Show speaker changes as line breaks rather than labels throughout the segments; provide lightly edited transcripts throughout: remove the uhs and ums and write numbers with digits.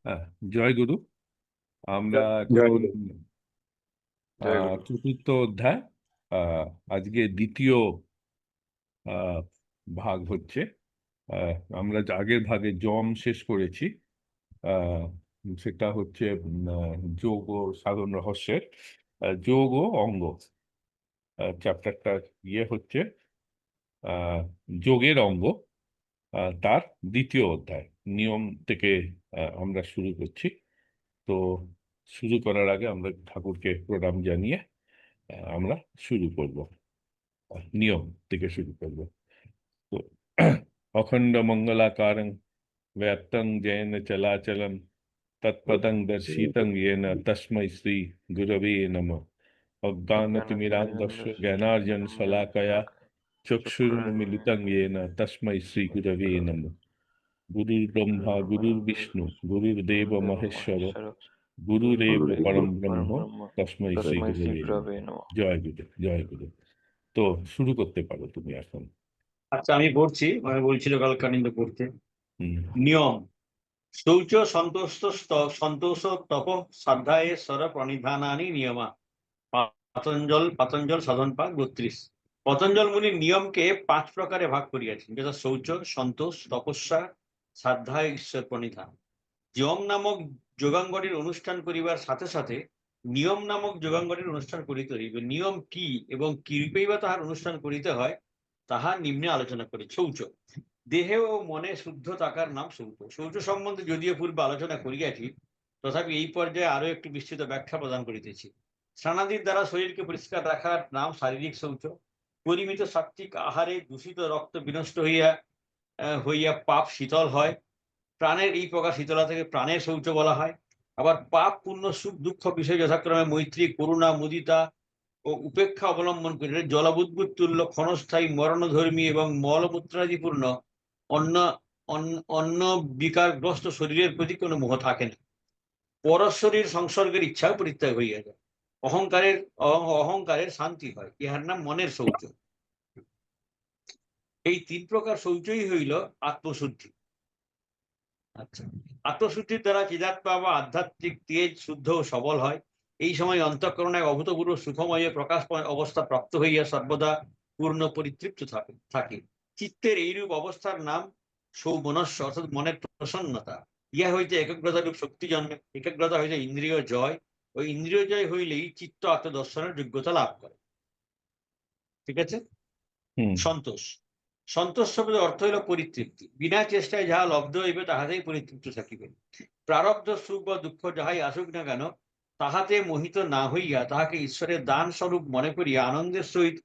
হ্যাঁ, জয় গুরু। আমরা
জয়
এখন
গুরু। জয় গুরু।
চতুর্থ অধ্যায়, আহ, আজকে দ্বিতীয় আহ, ভাগ হচ্ছে। আমরা আগের ভাগে যম শেষ করেছি। আহ, সেটা হচ্ছে যোগ ও সাধন রহস্যের যোগ ও অঙ্গ চ্যাপ্টারটা হচ্ছে আহ, যোগের অঙ্গ, তার দ্বিতীয় অধ্যায় নিয়ম থেকে আমরা শুরু করছি। তো শুরু করার আগে আমরা ঠাকুরকে প্রণাম জানিয়ে আমরা শুরু করব, নিয়ম থেকে শুরু করব। তো অখণ্ড মঙ্গলাকারং ব্যাপ্তং যেন চলাচলম তৎপদং দর্শিতং येन তস্मै শ্রী গুরবে নমঃ। অজ্ঞানতিমিরান্ধস্য জ্ঞানার্জন শলাকয়া চক্ষুरुन्मीलितं येन তস্मै শ্রী গুরবে নমঃ। গুরুর্ব্রহ্মা গুরুর্বিষ্ণু গুরুর্দেব মহেশ্বর গুরুরেব পরম ব্রহ্ম তস্मै শ্রী গুরবে নমঃ। জয় গুরু, জয় গুরু। তো শুরু করতে পারো তুমি এখন।
আচ্ছা, আমি পড়ছি। আমি বলছিল কালকানিন্দ পড়তে।
হুম।
নিয়ম: শৌচ সন্তোষ সন্তোষ তপ শ্রদ্ধায় সর প্রণিধানানি নিয়মা। পাতঞ্জল সাধন পাক 32। পতঞ্জল মুনি নিয়মকে 5 প্রকারে ভাগ করিয়াছেন, যথা শৌচ, সন্তোষ, তপস্যা, শ্রদ্ধা, ঈশ্বর প্রণিধান। যম নামক যোগাঙ্গটির অনুষ্ঠান করিবার সাথে সাথে নিয়ম নামক যোগাঙ্গটির অনুষ্ঠান করিতে হইবে। নিয়ম কি এবং কি রূপেই বা তাহার অনুষ্ঠান করিতে হয়, তাহা নিম্নে আলোচনা করি। শৌচ: দেহে ও মনে শুদ্ধ থাকার নাম শৌচ। শৌচ সম্বন্ধে যদিও পূর্বে আলোচনা করিয়াছি, তথাপি এই পর্যায়ে আরো একটি বিস্তৃত ব্যাখ্যা প্রদান করিতেছি। স্নানাদির দ্বারা শরীরকে পরিষ্কার রাখার নাম শারীরিক শৌচ। পরিমিত সাত্ত্বিক আহারে দূষিত রক্ত বিনষ্ট হইয়া হইয়া পাপ শীতল হয়। প্রাণের এই প্রকার শীতলা থেকে প্রাণের শৌচ বলা হয়। আবার পাপ, পুণ্য, সুখ, দুঃখ বিষয় যথাক্রমে মৈত্রী, করুণা, মুদিতা ও উপেক্ষা অবলম্বন করিলে জলবুদ্বুদ তুল্য ক্ষণস্থায়ী মরণধর্মী এবং মলমূত্রাদিপূর্ণ অন্য অন্য বিকারগ্রস্ত শরীরের প্রতি কোনো মোহ থাকে না। পরশরীর সংসর্গের ইচ্ছাও পরিত্যাগ হইয়া যায়। অহংকারের শান্তি হয়, ইহার নাম মনের শৌচ। এই 3 প্রকার শৌচই হইল আত্মশুদ্ধি। আচ্ছা, আত্মশুদ্ধির দ্বারা চিদাত্মা বা আধ্যাত্মিক তেজ শুদ্ধ ও সবল হয়। এই সময় অন্তঃকরণে অভূতপূর্ব সুখময় প্রকাশ অবস্থা প্রাপ্ত হইয়া সর্বদা পূর্ণ পরিতৃপ্ত থাকে। চিত্তের এইরূপ অবস্থার নাম সৌমনস্য, অর্থাৎ মনের প্রসন্নতা। ইহা হইতে একাগ্রতা রূপ শক্তি জন্মে। একাগ্রতা হইতে ইন্দ্রিয় জয়, ওই ইন্দ্রিয় জয় হইলেই চিত্ত আত্মদর্শনের যোগ্যতা লাভ করে। ঠিক আছে।
হুম।
সন্তোষ: সন্তোষ শব্দের অর্থ হইল পরিতৃপ্তি। বিনা চেষ্টায় যাহা লব্ধ হইবে তাহাতেই পরিতৃপ্ত থাকিবে। প্রারব্ধ সুখ বা দুঃখ যাহাই আসুক না কেন, তাহাতে মোহিত না হইয়া তাহাকে ঈশ্বরের দান স্বরূপ মনে করিয়া আনন্দের সহিত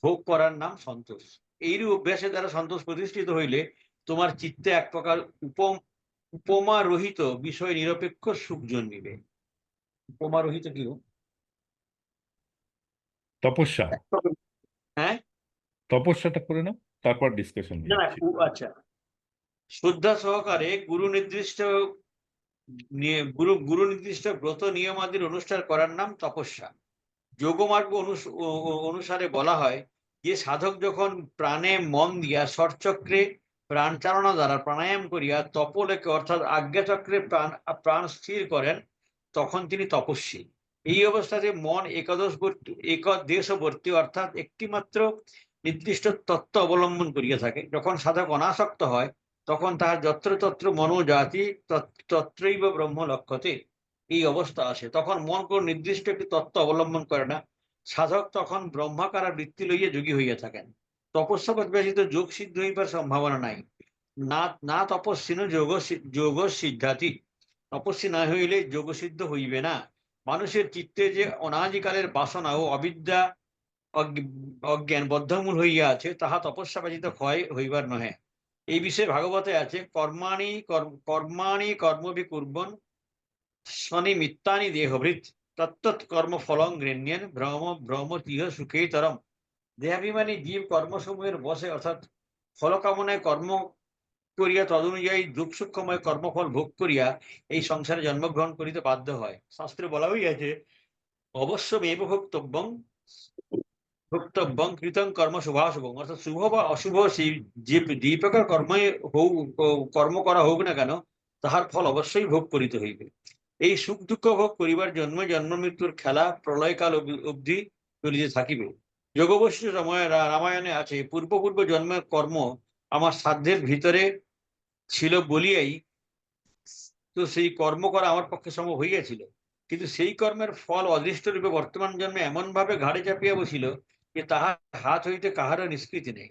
ভোগ করার নাম সন্তোষ। এইরূপ অভ্যাসের দ্বারা সন্তোষ প্রতিষ্ঠিত হইলে তোমার চিত্তে এক প্রকার উপমা রহিত বিষয় নিরপেক্ষ সুখ জন্মিবে। উপমা রহিত কি?
তপস্যা।
হ্যাঁ,
তপস্যাটা করে নাও, তারপর ডিসকাশন
না না,
যাচ্ছি।
আচ্ছা। শ্রদ্ধা সহকারে গুরু নির্দিষ্ট ব্রত নিয়মাদির অনুষ্ঠান করার নাম তপস্যা। যোগমার্গ অনুসারে বলা হয় যে সাধক যখন প্রাণে মন দিয়া ষটচক্রে প্রাণ চালনা দ্বারা প্রাণায়াম করিয়া তপলেকে অর্থাৎ আজ্ঞাচক্রে প্রাণ প্রাণ স্থির করেন, তখন তিনি তপস্বী। এই অবস্থাতে মন একদেশবর্তী অর্থাৎ একটিমাত্র নির্দিষ্ট তত্ত্ব অবলম্বন করিয়া থাকে। যখন সাধক অনাসক্ত হয়, তখন তাহার যত্রতত্র মনোজাতি তত্রৈব ব্রহ্ম লক্ষ্যতে এই অবস্থা আসে। তখন মন কোন নির্দিষ্ট একটি তত্ত্ব অবলম্বন করে না। সাধক তখন ব্রহ্মাকার বৃত্তি লইয়া যোগী হইয়া থাকেন। তপস্যা ব্যতীত যোগ সিদ্ধ হইবার সম্ভাবনা নাই। না না তপস্বিন যোগ সিদ্ধাতি। তপস্বী না হইলে যোগ সিদ্ধ হইবে না। মানুষের চিত্তে যে অনাদিকালের বাসনা ও অবিদ্যা অজ্ঞান বদ্ধমূল হইয়া আছে, তাহা তপস্যা ব্যতীত ক্ষয় হইবার নহে। এই বিষয়ে ভাগবতে আছে, কর্মাণি কর্মবিকুর্বন স্বনিমিত্তানি দেহভৃত তত্তৎ কর্ম ফলং গৃহ্যেন ভ্রমতিহ সুখেতরম। দেহাভিমানী জীব কর্মসমূহের বসে, অর্থাৎ ফলকামনায় কর্ম করিয়া তদনুযায়ী দুঃখ সুখময় কর্মফল ভোগ করিয়া এই সংসারে জন্মগ্রহণ করিতে বাধ্য হয়। শাস্ত্রে বলা হইয়াছে, অবশ্যমেব ভোক্তব্যং কৃতং কর্ম শুভাশুভং, অর্থাৎ শুভ বা অশুভ সেই যে দুই প্রকার কর্ম করা হোক না কেন, তাহার ফল অবশ্যই ভোগ করিতে হইবে। এই সুখ দুঃখ ভোগ করিবার জন্ম জন্ম মৃত্যুর খেলা প্রলয়কাল অবধি চলিতে থাকিবে। যোগবশিষ্ঠ রামায়ণে আছে, পূর্ব পূর্ব জন্মের কর্ম আমার সাধ্যের ভিতরে ছিল বলিয়াই তো সেই কর্ম করা আমার পক্ষে সম্ভব হইয়াছিল। কিন্তু সেই কর্মের ফল অদৃষ্ট রূপে বর্তমান জন্মে এমন ভাবে ঘাড়ে চাপিয়া বসিল যে তাহার হাত হইতে কাহারও নিষ্কৃতি নেই।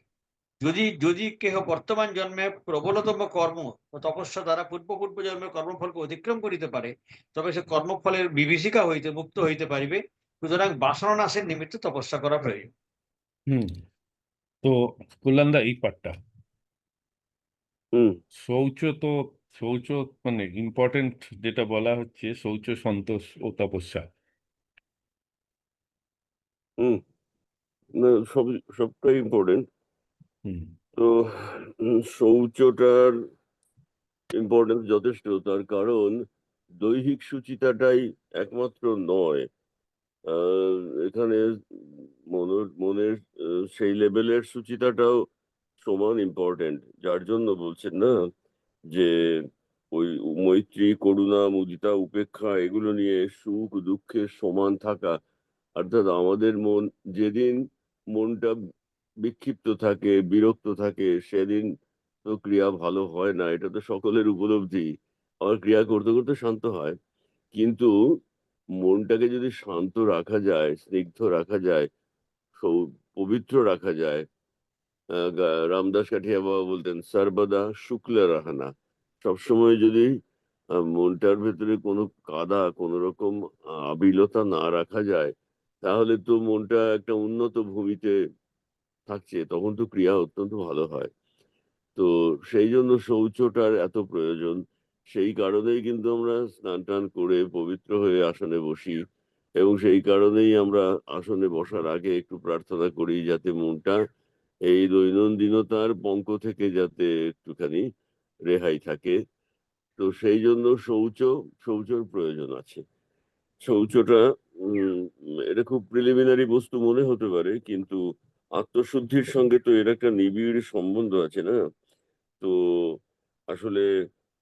যদি যদি কেহ বর্তমান জন্মে প্রবলতম কর্ম ও তপস্যা দ্বারা পূর্ব পূর্ব জন্মের কর্মফলকে অতিক্রম করিতে পারে, তবে সে কর্মফলের বিভীষিকা হইতে মুক্ত হইতে পারিবে। সুতরাং বাসনা নাশের নিমিত্তে তপস্যা করা প্রয়োজন।
হুম। তো কল্যাণদা এই পার্টটা
হুম
শৌচ তো শৌচ মানে ইম্পর্টেন্ট যেটা বলা হচ্ছে শৌচ সন্তোষ ও তপস্যা।
হুম না, সবটাই ইম্পর্টেন্ট।
হুম
তো শৌচটার ইম্পর্টেন্স যথেষ্ট, তার কারণ দৈহিক সুচিতাটাই একমাত্র নয়। আহ, এখানে মনের সেই লেভেলের সুচিতাটাও সমান ইম্পর্টেন্ট, যার জন্য বলছেন না যে ওই মৈত্রী, করুণা, মুদিতা, উপেক্ষা এগুলো নিয়ে সুখ দুঃখের সমান থাকা। অর্থাৎ আমাদের মন যেদিন মনটা বিক্ষিপ্ত থাকে, বিরক্ত থাকে, সেদিন তো ক্রিয়া ভালো হয় না, এটা তো সকলের উপলব্ধি। আবার ক্রিয়া করতে করতে শান্ত হয়, কিন্তু মনটাকে যদি শান্ত রাখা যায়, স্নিগ্ধ রাখা যায়, পবিত্র রাখা যায়, রামদাস কাঠিয়া বাবা বলতেন সর্বদা শুক্ল রাহানা। সবসময় যদি মনটার ভেতরে কোনো কাদা, কোনো রকম আবিলতা না রাখা যায়, তাহলে তো মনটা একটা উন্নত ভূমিতে থাকছে, তখন তো ক্রিয়া অত্যন্ত ভালো হয়। তো সেই জন্য শৌচটার এত প্রয়োজন। সেই কারণেই কিন্তু আমরা স্নান টান করে পবিত্র হয়ে আসনে বসি, এবং সেই কারণেই আমরা আসনে বসার আগে একটু প্রার্থনা করি যাতে মনটা এই দৈনন্দিনতার পঙ্ক থেকে যাতে একটুখানি রেহাই থাকে। তো সেই জন্য শৌচর প্রয়োজন আছে। শৌচটা এটা খুব প্রিলিমিনারি বস্তু মনে হতে পারে, কিন্তু আত্মশুদ্ধির সঙ্গে তো এর একটা নিবিড় সম্বন্ধ আছে না। তো আসলে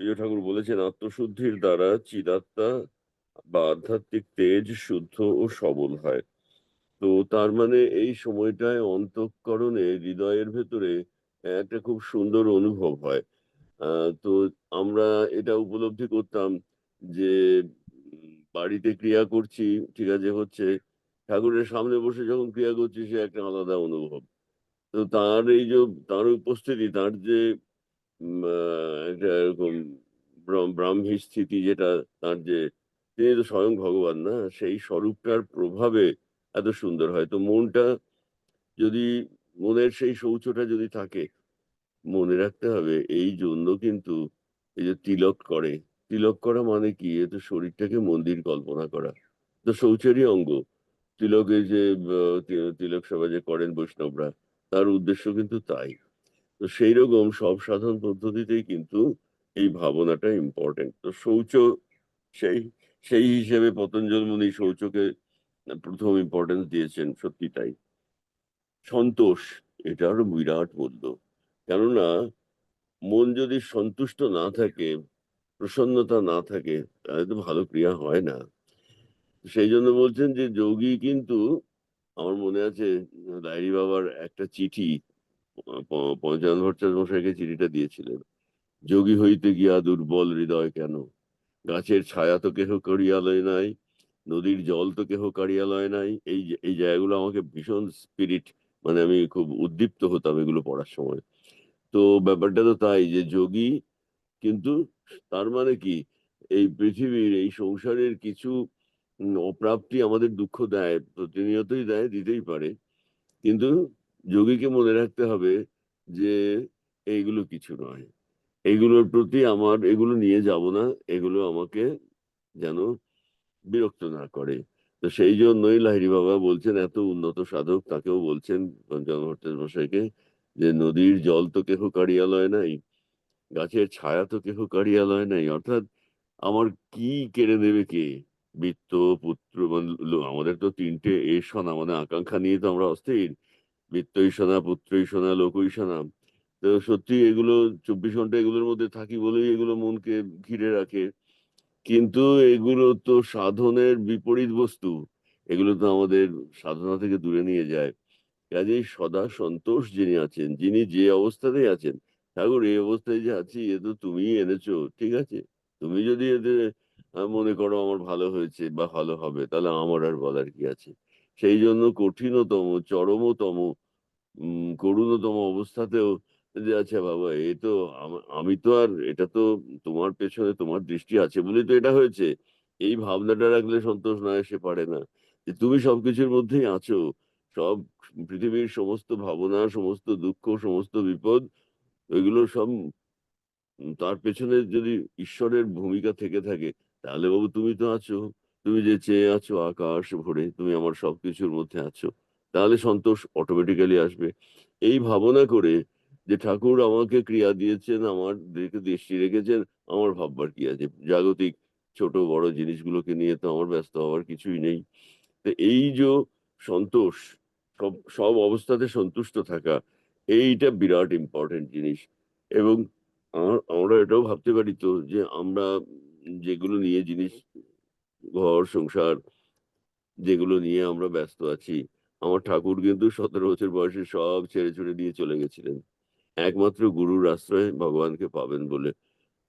প্রিয় ঠাকুর বলেছেন আত্মশুদ্ধির দ্বারা চিদাত্মা বা আধ্যাত্মিক তেজ শুদ্ধ ও সবল হয়। তো তার মানে এই সময়টায় অন্তঃকরণে, হৃদয়ের ভেতরে একটা খুব সুন্দর অনুভব হয়। তো আমরা এটা উপলব্ধি করতাম যে বাড়িতে ক্রিয়া করছি, ঠিক আছে, হচ্ছে, ঠাকুরের সামনে বসে যখন ক্রিয়া করছি সে একটা আলাদা অনুভব। তো তার এই যে তার উপস্থিতি, তার যে একটা এরকম ব্রাহ্মী স্থিতি, যেটা তার যে, তিনি তো স্বয়ং ভগবান না, সেই স্বরূপটার প্রভাবে এত সুন্দর হয়। তো মনটা যদি, মনের সেই শৌচটা যদি থাকে, মনে রাখতে হবে এই জন্য কিন্তু এই যে তিলক করে, তিলক করা মানে কি, এ তো শরীরটাকে মন্দির কল্পনা করা, তো শৌচেরই অঙ্গ। তিলকে যে তিলক সভা যে করেন বৈষ্ণবরা, তার উদ্দেশ্য কিন্তু তাই। তো সেই রকম সব সাধন পদ্ধতিতেই কিন্তু এই ভাবনাটা ইম্পর্টেন্ট। তো শৌচ সেই সেই হিসেবে পতঞ্জল মুনি শৌচকে প্রথম ইম্পর্টেন্স দিয়েছেন, সত্যি তাই। সন্তোষ, এটা আরো বিরাট মূল্য। কেননা মন যদি সন্তুষ্ট না থাকে, প্রসন্নতা না থাকে, তাহলে তো ভালো ক্রিয়া হয় না। সেই জন্য বলছেন যে যোগী কিন্তু, আমার মনে আছে লাহিড়ী বাবার একটা চিঠি পঞ্চানন ভট্টাচার্য মশাইকে চিঠিটা দিয়েছিলেন। যোগী হইতে গিয়া দুর্বল হৃদয় কেন, গাছের ছায়া তো কেহ করিয়ালয় নাই, নদীর জল তো কেহ কাড়িয়ালয় নাই। এই জায়গাগুলো আমাকে ভীষণ স্পিরিট, মানে আমি খুব উদ্দীপ্ত হতাম এগুলো পড়ার সময়। তো ব্যাপারটা তো তাই যে যোগী কিন্তু, তার মানে কি, এই পৃথিবীর এই সংসারের কিছু অপ্রাপ্তি আমাদের দুঃখ দেয়, প্রতিনিয়তই দেয়, দিতেই পারে, কিন্তু যোগীকে মনে রাখতে হবে যে এইগুলো কিছু নয়, এগুলোর প্রতি আমার, এগুলো নিয়ে যাব না, এগুলো আমাকে যেন বিরক্ত না করে। তো সেই জন্যই লাহিড়ী বাবা বলছেন, এত উন্নত সাধক তাকেও বলছেন, পঞ্চানন ভট্টাচার্য মশাইকে, যে নদীর জল তো কেহ কাড়িয়ালয় নাই, গাছের ছায়া তো কেহ কাড়িয়ালয় নাই। অর্থাৎ আমার কি কেড়ে নেবে কে? বৃত্ত, পুত্র, মানে আমাদের তো তিনটে ঈর্ষণা, মানে আকাঙ্ক্ষা নিয়ে তো আমরা অস্থির। বৃত্তই সোনা, পুত্রই সোনা, লোকই সোনা। তো তো সত্যি এগুলো 24 ঘন্টা এগুলোর মধ্যে থাকি বলেই এগুলো মনকে ঘিরে রাখে, কিন্তু এগুলো তো সাধনের বিপরীত বস্তু। এগুলো তো আমাদের সাধনা থেকে দূরে নিয়ে যায়। কাজেই সদা সন্তোষ যিনি আছেন, যিনি যে অবস্থাতেই আছেন, ঠাকুর এই অবস্থায় যে আছি এ তো তুমিই এনেছো, ঠিক আছে, তুমি যদি এতে মনে করো আমার ভালো হয়েছে বা ভালো হবে, তাহলে আমার আর বলার কি আছে। সেই জন্য কঠিনতম চরমতম করুণতম অবস্থাতেও যে আচ্ছা বাবা এ তো আমি তো আর এটা তো তোমার পেছনে তোমার দৃষ্টি আছে বলেই তো এটা হয়েছে, এই ভাবনাটা রাখলে সন্তোষ না এসে পারে না, যে তুমি সবকিছুর মধ্যেই আছো। সব পৃথিবীর সমস্ত ভাবনা, সমস্ত দুঃখ, সমস্ত বিপদ, ওইগুলো সব তার পেছনে যদি ঈশ্বরের ভূমিকা থেকে থাকে, তাহলে বাবু তুমি তো আছো। তুমি যে চেয়ে আছো আকাশ ভরে, তুমি আমার সবকিছুর মধ্যে আছো, তাহলে সন্তোষ অটোমেটিক্যালি আসবে। এই ভাবনা করে যে ঠাকুর আমাকে ক্রিয়া দিয়েছেন, আমার দিকে দৃষ্টি রেখেছেন, আমার ভাববার কি আছে, জাগতিক ছোট বড় জিনিসগুলোকে নিয়ে তো আমার ব্যস্ত হওয়ার কিছুই নেই। তো এই যে সন্তোষ, সব সব অবস্থাতে সন্তুষ্ট থাকা, এইটা বিরাট ইম্পর্টেন্ট জিনিস। এবং আমরা এটাও ভাবতে পারি তো যে আমরা যেগুলো নিয়ে জিনিস, ঘর সংসার, যেগুলো নিয়ে আমরা ব্যস্ত আছি, আমার ঠাকুর কিন্তু 17 বছর বয়সে সব ছেড়ে ছুড়ে দিয়ে চলে গেছিলেন, একমাত্র গুরুর আশ্রয়ে ভগবানকে পাবেন বলে।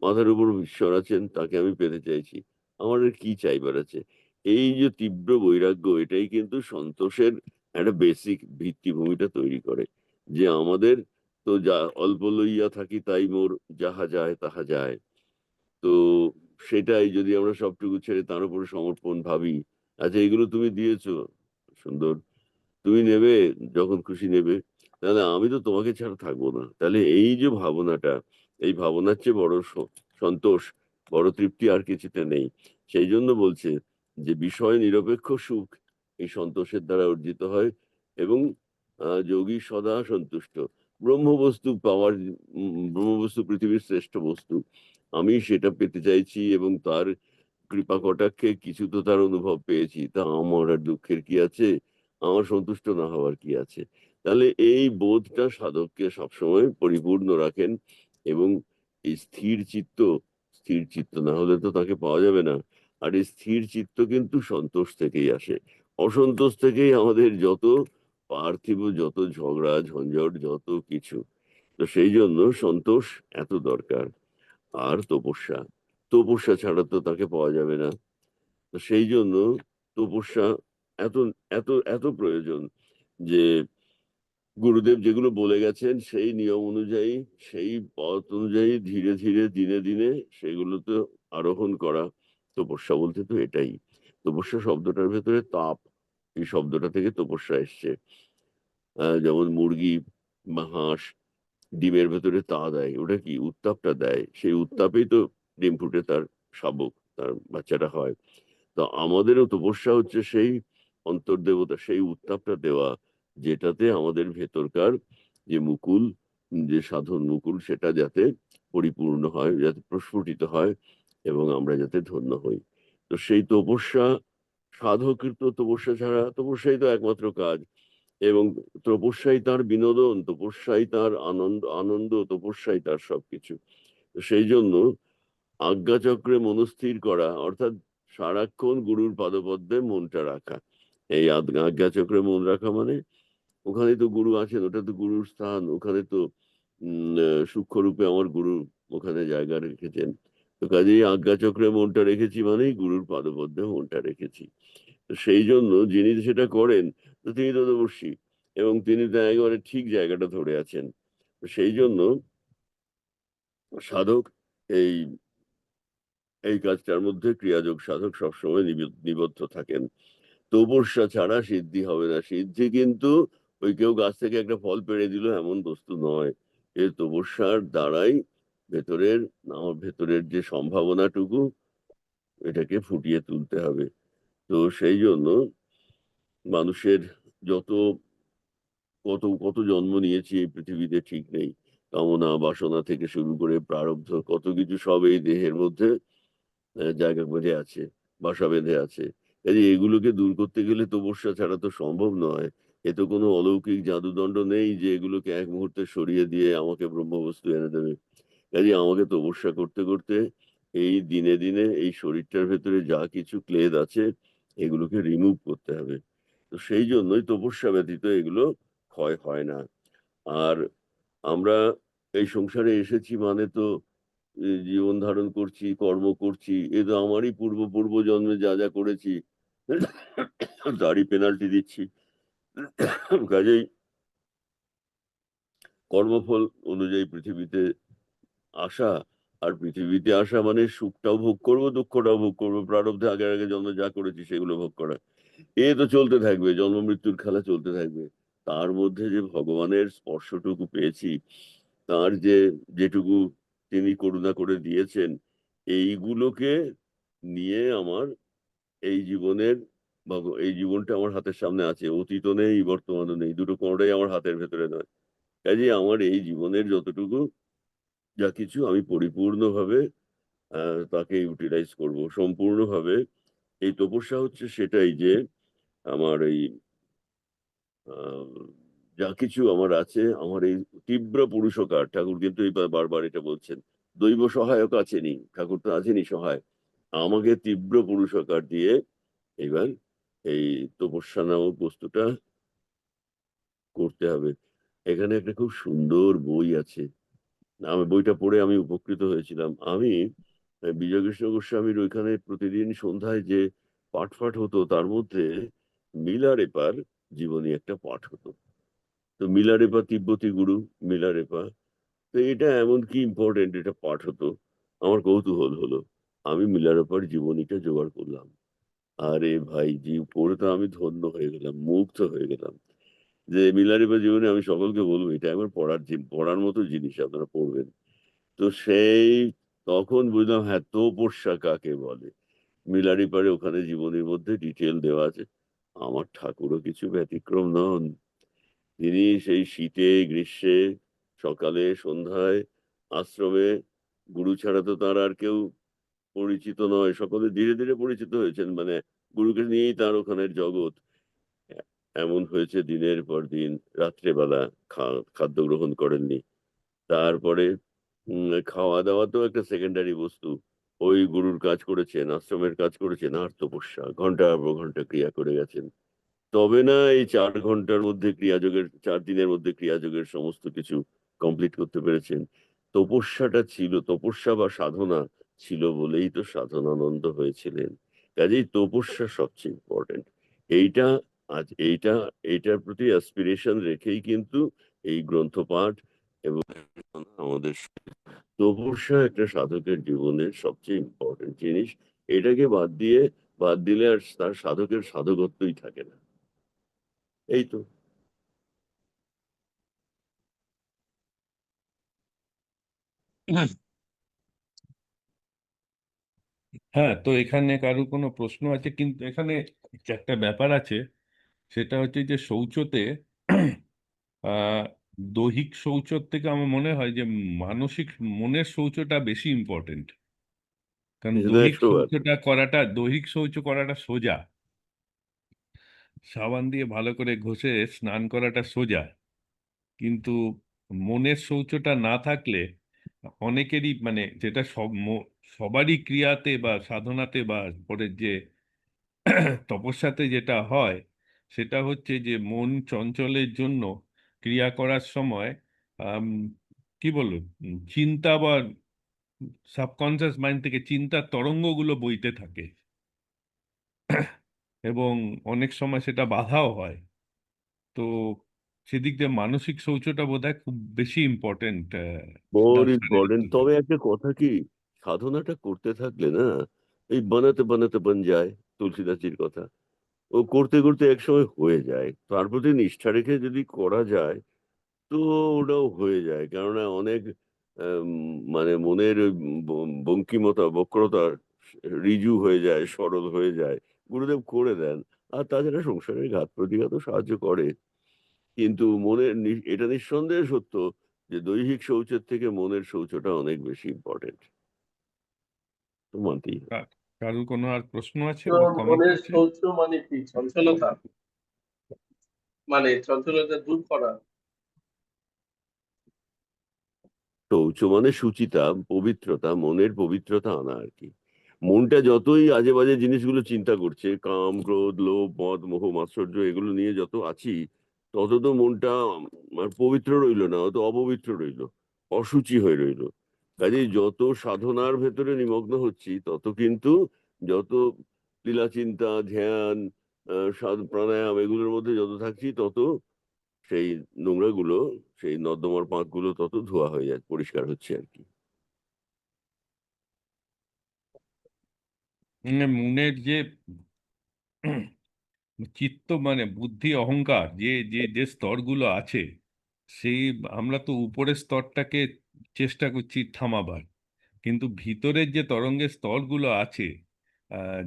মাথার উপর ঈশ্বর আছেন, তাকে আমি পেতে চাইছি, আমার আর কি চাইবার আছে। এই যে তীব্র বৈরাগ্য, এটাই কিন্তু সন্তোষের একটা বেসিক ভিত্তিভূমিটা তৈরি করে। যে আমাদের তো যা অল্প লইয়া থাকি তাই মোর, যাহা যায় তাহা যায়। তো সেটাই যদি আমরা সবটুকু ছেড়ে তার উপরে সমর্পণ ভাবি, আচ্ছা এগুলো তুমি দিয়েছো, সুন্দর, তুমি নেবে, যখন খুশি নেবে, তাহলে আমি তো তোমাকে ছাড়া থাকবো না। তাহলে এই যে ভাবনাটা, এই ভাবনার চেয়ে বড় সন্তোষ, বড় তৃপ্তি আর কিছুতে নেই। সেই জন্য বলছে যে বিষয় নিরপেক্ষ সুখ এই সন্তোষের দ্বারা অর্জিত হয়। এবং যোগী সদা সন্তুষ্ট। ব্রহ্মবস্তু পাওয়ার, ব্রহ্মবস্তু পৃথিবীর শ্রেষ্ঠ বস্তু, আমি সেটা পেতে চাইছি, এবং তার কৃপা কটাক্ষে কিছু তো তার অনুভব পেয়েছি, তা আমার আর দুঃখের কি আছে, আমার সন্তুষ্ট না হওয়ার কি আছে। তাহলে এই বোধটা সাধককে সবসময় পরিপূর্ণ রাখেন। এবং এই স্থির চিত্ত, স্থির চিত্ত না হলে তো তাকে পাওয়া যাবে না। আর এই স্থির চিত্ত কিন্তু সন্তোষ থেকেই আসে। অসন্তোষ থেকেই আমাদের যত পার্থিব, যত ঝগড়া ঝঞ্ঝট, যত কিছু। তো সেই জন্য সন্তোষ এত দরকার। আর তপস্যা, তপস্যা ছাড়া তো তাকে পাওয়া যাবে না। তো সেই জন্য তপস্যা এত এত এত প্রয়োজন, যে গুরুদেব যেগুলো বলে গেছেন সেই নিয়ম অনুযায়ী, সেই পথ অনুযায়ী ধীরে ধীরে দিনে দিনে সেগুলোতে আরোহণ করা। তপস্যা বলতে তো এটাই। তপস্যা শব্দটার ভেতরে তাপ, এই শব্দটা থেকে তপস্যা এসছে। যেমন মুরগি বা হাঁস ডিমের ভেতরে তা দেয়, ওটা কি উত্তাপটা দেয়, সেই উত্তাপেই তো ডিম ফুটে তার শাবক, তার বাচ্চাটা হয়। তো আমাদেরও তপস্যা হচ্ছে সেই অন্তর্দেবতা, সেই উত্তাপটা দেওয়া, যেটাতে আমাদের ভেতরকার যে মুকুল, যে সাধন মুকুল, সেটা যাতে পরিপূর্ণ হয়, যাতে প্রস্ফুটিত হয়, এবং আমরা যাতে ধন্য হই। তো সেই তপস্যা, সাধকৃত তপস্যা ছাড়া, তপস্যাই তো একমাত্র কাজ। এবং তপস্যাই তার বিনোদন, তপস্যাই তার আনন্দ, আনন্দ তপস্যাই তার সবকিছু। তো সেই জন্য আজ্ঞাচক্রে মনস্থির করা, অর্থাৎ সারাক্ষণ গুরুর পাদপদ্মে মনটা রাখা। এই আজ্ঞাচক্রে মন রাখা মানে, ওখানে তো গুরু আছেন, ওটা তো গুরুর স্থান, ওখানে তো সূক্ষ্ম রূপে আমার গুরু ওখানে জায়গা রেখেছেন। তো কাজেই আজ্ঞাচক্রে মনটা রেখেছি মানেই গুরুর পাদপদ্মে মনটা রেখেছি। তো সেই জন্য যিনি সেটা করেন, তো তিনি তদবর্ষী, এবং তিনি তো একেবারে ঠিক জায়গাটা ধরে আছেন। তো সেই জন্য সাধক এই এই কাজটার মধ্যে, ক্রিয়াযোগ সাধক সবসময় নিবদ্ধ থাকেন। তপস্যা ছাড়া সিদ্ধি হবে না। সিদ্ধি কিন্তু ওই কেউ গাছ থেকে একটা ফল পেড়ে দিল এমন বস্তু নয়। এই তপস্যার দ্বারাই ভেতরের, আমার ভেতরের যে সম্ভাবনাটুকু, এটাকে ফুটিয়ে তুলতে হবে। তো সেই জন্য মানুষের যত, কত কত জন্ম নিয়েছি এই পৃথিবীতে ঠিক নেই, কামনা বাসনা থেকে শুরু করে প্রারব্ধ কত কিছু সব এই দেহের মধ্যে জায়গা বেঁধে আছে, বাসা বেঁধে আছে। কাজে এগুলোকে দূর করতে গেলে তপস্যা ছাড়া তো সম্ভব নয়। এ তো কোনো অলৌকিক জাদুদণ্ড নেই যে এগুলোকে এক মুহূর্তে সরিয়ে দিয়ে আমাকে ব্রহ্মবস্তু এনে দেবে। কাজে আমাকে তপস্যা করতে করতে এই দিনে দিনে এই শরীরটার ভেতরে যা কিছু ক্লেদ আছে এগুলোকে রিমুভ করতে হবে। তো সেই জন্যই তপস্যা ব্যতীত এগুলো ক্ষয় হয় না। আর আমরা এই সংসারে এসেছি মানে তো জীবন ধারণ করছি, কর্ম করছি, এ তো আমারই পূর্ব পূর্ব জন্মে যা যা করেছি তারই পেনাল্টি দিচ্ছি। কাজেই কর্মফল অনুযায়ী পৃথিবীতে আসা, আর পৃথিবীতে আসা মানে সুখটাও ভোগ করবো, দুঃখটাও ভোগ করবো, প্রারব্ধে আগের আগে জন্মে যা করেছি সেগুলো ভোগ করা, এ তো চলতে থাকবে, জন্ম মৃত্যুর খেলা চলতে থাকবে। তার মধ্যে যে ভগবানের স্পর্শটুকু পেয়েছি, তার যে যেটুকু তিনি করুণা করে দিয়েছেন, এইগুলোকে নিয়ে আমার এই জীবনের এই জীবনটা আমার হাতের সামনে আছে, অতীত নেই বর্তমানও নেই, দুটো কোনোটাই আমার হাতের ভেতরে নয়। কাজে আমার এই জীবনের যতটুকু যা কিছু আমি পরিপূর্ণভাবে তাকে ইউটিলাইজ করব সম্পূর্ণভাবে। এই তপস্যা হচ্ছে সেটাই যে আমার এই আহ, যা কিছু আমার আছে, আমার এই তীব্র পুরুষকার, ঠাকুর কিন্তু এই বারবার এটা বলছেন, দৈব সহায়ক আছেনি, ঠাকুর তো আছেনি সহায়, আমাকে তীব্র পুরুষকার দিয়ে এবার এই তপস্যা নামক বস্তুটা করতে হবে। এখানে একটা খুব সুন্দর বই আছে, আমি বইটা পড়ে আমি উপকৃত হয়েছিলাম। আমি বিজয়কৃষ্ণ গোস্বামীর ওইখানে প্রতিদিন সন্ধ্যায় যে পাঠ ফাঠ হতো তার মধ্যে মিলারেপার জীবনী একটা পাঠ হতো। তো মিলারেপা তিব্বতী গুরু, মিলারেপা, তো এটা এমন কি ইম্পর্টেন্ট এটা পাঠ হতো, আমার কৌতূহল হলো, আমি মিলারেপার জীবনীটা জোগাড় করলাম। আরে ভাই, পড়ে তো আমি ধন্য হয়ে গেলাম, মুগ্ধ হয়ে গেলাম। যে মিলারেপা জীবনী আমি সকলকে বলবো এটা একবার পড়ার মতো জিনিস, আপনারা পড়বেন। তো সেই তখন বুঝলাম হ্যাঁ তপস্যা কাকে বলে। মিলারি পারে ওখানে জীবনের মধ্যে ডিটেল দেওয়া আছে। আমার ঠাকুরও কিছু ব্যতিক্রম নন। তিনি সেই শীতে গ্রীষ্মে সকালে সন্ধ্যায় আশ্রমে, গুরু ছাড়া তো তার আর কেউ পরিচিত নয়, সকলে ধীরে ধীরে পরিচিত হয়েছেন, মানে গুরুকে নিয়েই তার ওখানের জগৎ। এমন হয়েছে দিনের পর দিন রাত্রেবেলা খাদ্য গ্রহণ করেননি। তারপরে খাওয়া দাওয়া তো একটা সেকেন্ডারি বস্তু। ওই গুরুর কাজ করেছেন, আশ্রমের কাজ করেছেন, আর তপস্যা ঘন্টার পর ঘন্টা ক্রিয়া করে গেছেন। তবে না এই 4 ঘন্টার মধ্যে ক্রিয়াযোগের, 4 দিনের মধ্যে ক্রিয়াযোগের সমস্ত কিছু কমপ্লিট করতে পেরেছেন। তপস্যাটা ছিল, তপস্যা বা সাধনা ছিল বলেই তো সাধনানন্দ হয়েছিলেন। কাজেই তপস্যা সবচেয়ে ইম্পর্টেন্ট। এইটা এইটা এইটার প্রতি অ্যাসপিরেশন রেখেই কিন্তু এই গ্রন্থ পাঠ এবং আমাদের তপস্যা একটা সাধকের জীবনের সবচেয়ে ইম্পর্টেন্ট জিনিস। এটাকে বাদ দিলে আর তার সাধকের সাধকত্বই থাকে না। এই তো।
হ্যাঁ, তো এখানে কারো কোনো প্রশ্ন আছে? কিন্তু এখানে একটা ব্যাপার আছে, সেটা হচ্ছে যে শৌচতে আহ দৈহিক শৌচর থেকে আমার মনে হয় যে মানসিক, মনের শৌচটা বেশি ইম্পর্টেন্ট। কারণ
এটা তো 100 বার।
দৈহিক শৌচ করাটা সোজা, সাবান দিয়ে ভালো করে ঘষে স্নান করাটা সোজা। কিন্তু মনের শৌচটা না থাকলে অনেকেরই, মানে যেটা সবারই ক্রিয়াতে বা সাধনাতে বা পরে যে তপস্যাতে যেটা হয়, সেটা হচ্ছে যে মন চঞ্চলের জন্য ক্রিয়া করার সময় আম, কি বলবো, চিন্তা বা সাবকনসিয়াস মাইন্ড থেকে চিন্তার তরঙ্গগুলো বইতে থাকে, এবং অনেক সময় সেটা বাধাও হয়। তো সেদিক দিয়ে মানসিক শৌচটা বোধহয় খুব বেশি ইম্পর্টেন্ট
মোর
দর্শনের
ইম্পর্টেন্ট।
জন্য।
তবে একটা কথা কি, সাধনাটা করতে থাকলে না, এই বানাতে বানাতে বন যায়, তুলসীদাসজির কথা, ও করতে করতে একসময় হয়ে যায়। তার প্রতি নিষ্ঠা রেখে যদি করা যায় তো ওটাও হয়ে যায়। কেননা অনেক আম, মানে মনের ওই বঙ্কিমতা, বক্রতা ঋজু হয়ে যায়, সরল হয়ে যায়, গুরুদেব করে দেন। আর তাছাড়া সংসারের ঘাত প্রতিঘাত সাহায্য করে। কিন্তু এটা নিঃসন্দেহে সত্য যে দৈহিক শৌচের থেকে মনের শৌচটা অনেক বেশি ইম্পর্টেন্ট। তো মানতেই হবে।
কারোর কোনো আর প্রশ্ন আছে
তো
বা কমেন্ট
মনের
আছে?
শৌচ মানে কি? চঞ্চলতা? মানে চঞ্চলতা দূর করা।
শৌচ মানে সুচিতা, পবিত্রতা, মনের পবিত্রতা আনা আর কি। মনটা যতই আজে বাজে জিনিসগুলো চিন্তা করছে, কাম, ক্রোধ, লোভ, মদ, মোহ, মাৎসর্য, এগুলো নিয়ে যত আছি, তত তো মনটা পবিত্র রইলো না, অত অপবিত্র রইলো, অসুচি হয়ে রইলো। কাজেই যত সাধনার ভেতরে নিমগ্ন হচ্ছি, তত কিন্তু যত লীলা চিন্তা, ধ্যান, প্রাণায়াম, এগুলোর মধ্যে যত থাকছি, তত সেই নোংরাগুলো, সেই নর্দমার পাঁকগুলো তত ধোয়া হয়ে যায়, পরিষ্কার হচ্ছে আর কি।
মনের যে চিত্ত মানে বুদ্ধি অহংকার যে যে যে স্তরগুলো আছে, সেই আমরা তো উপরের স্তরটাকে চেষ্টা করছি থামাবার, কিন্তু ভিতরের যে তরঙ্গের স্তরগুলো আছে,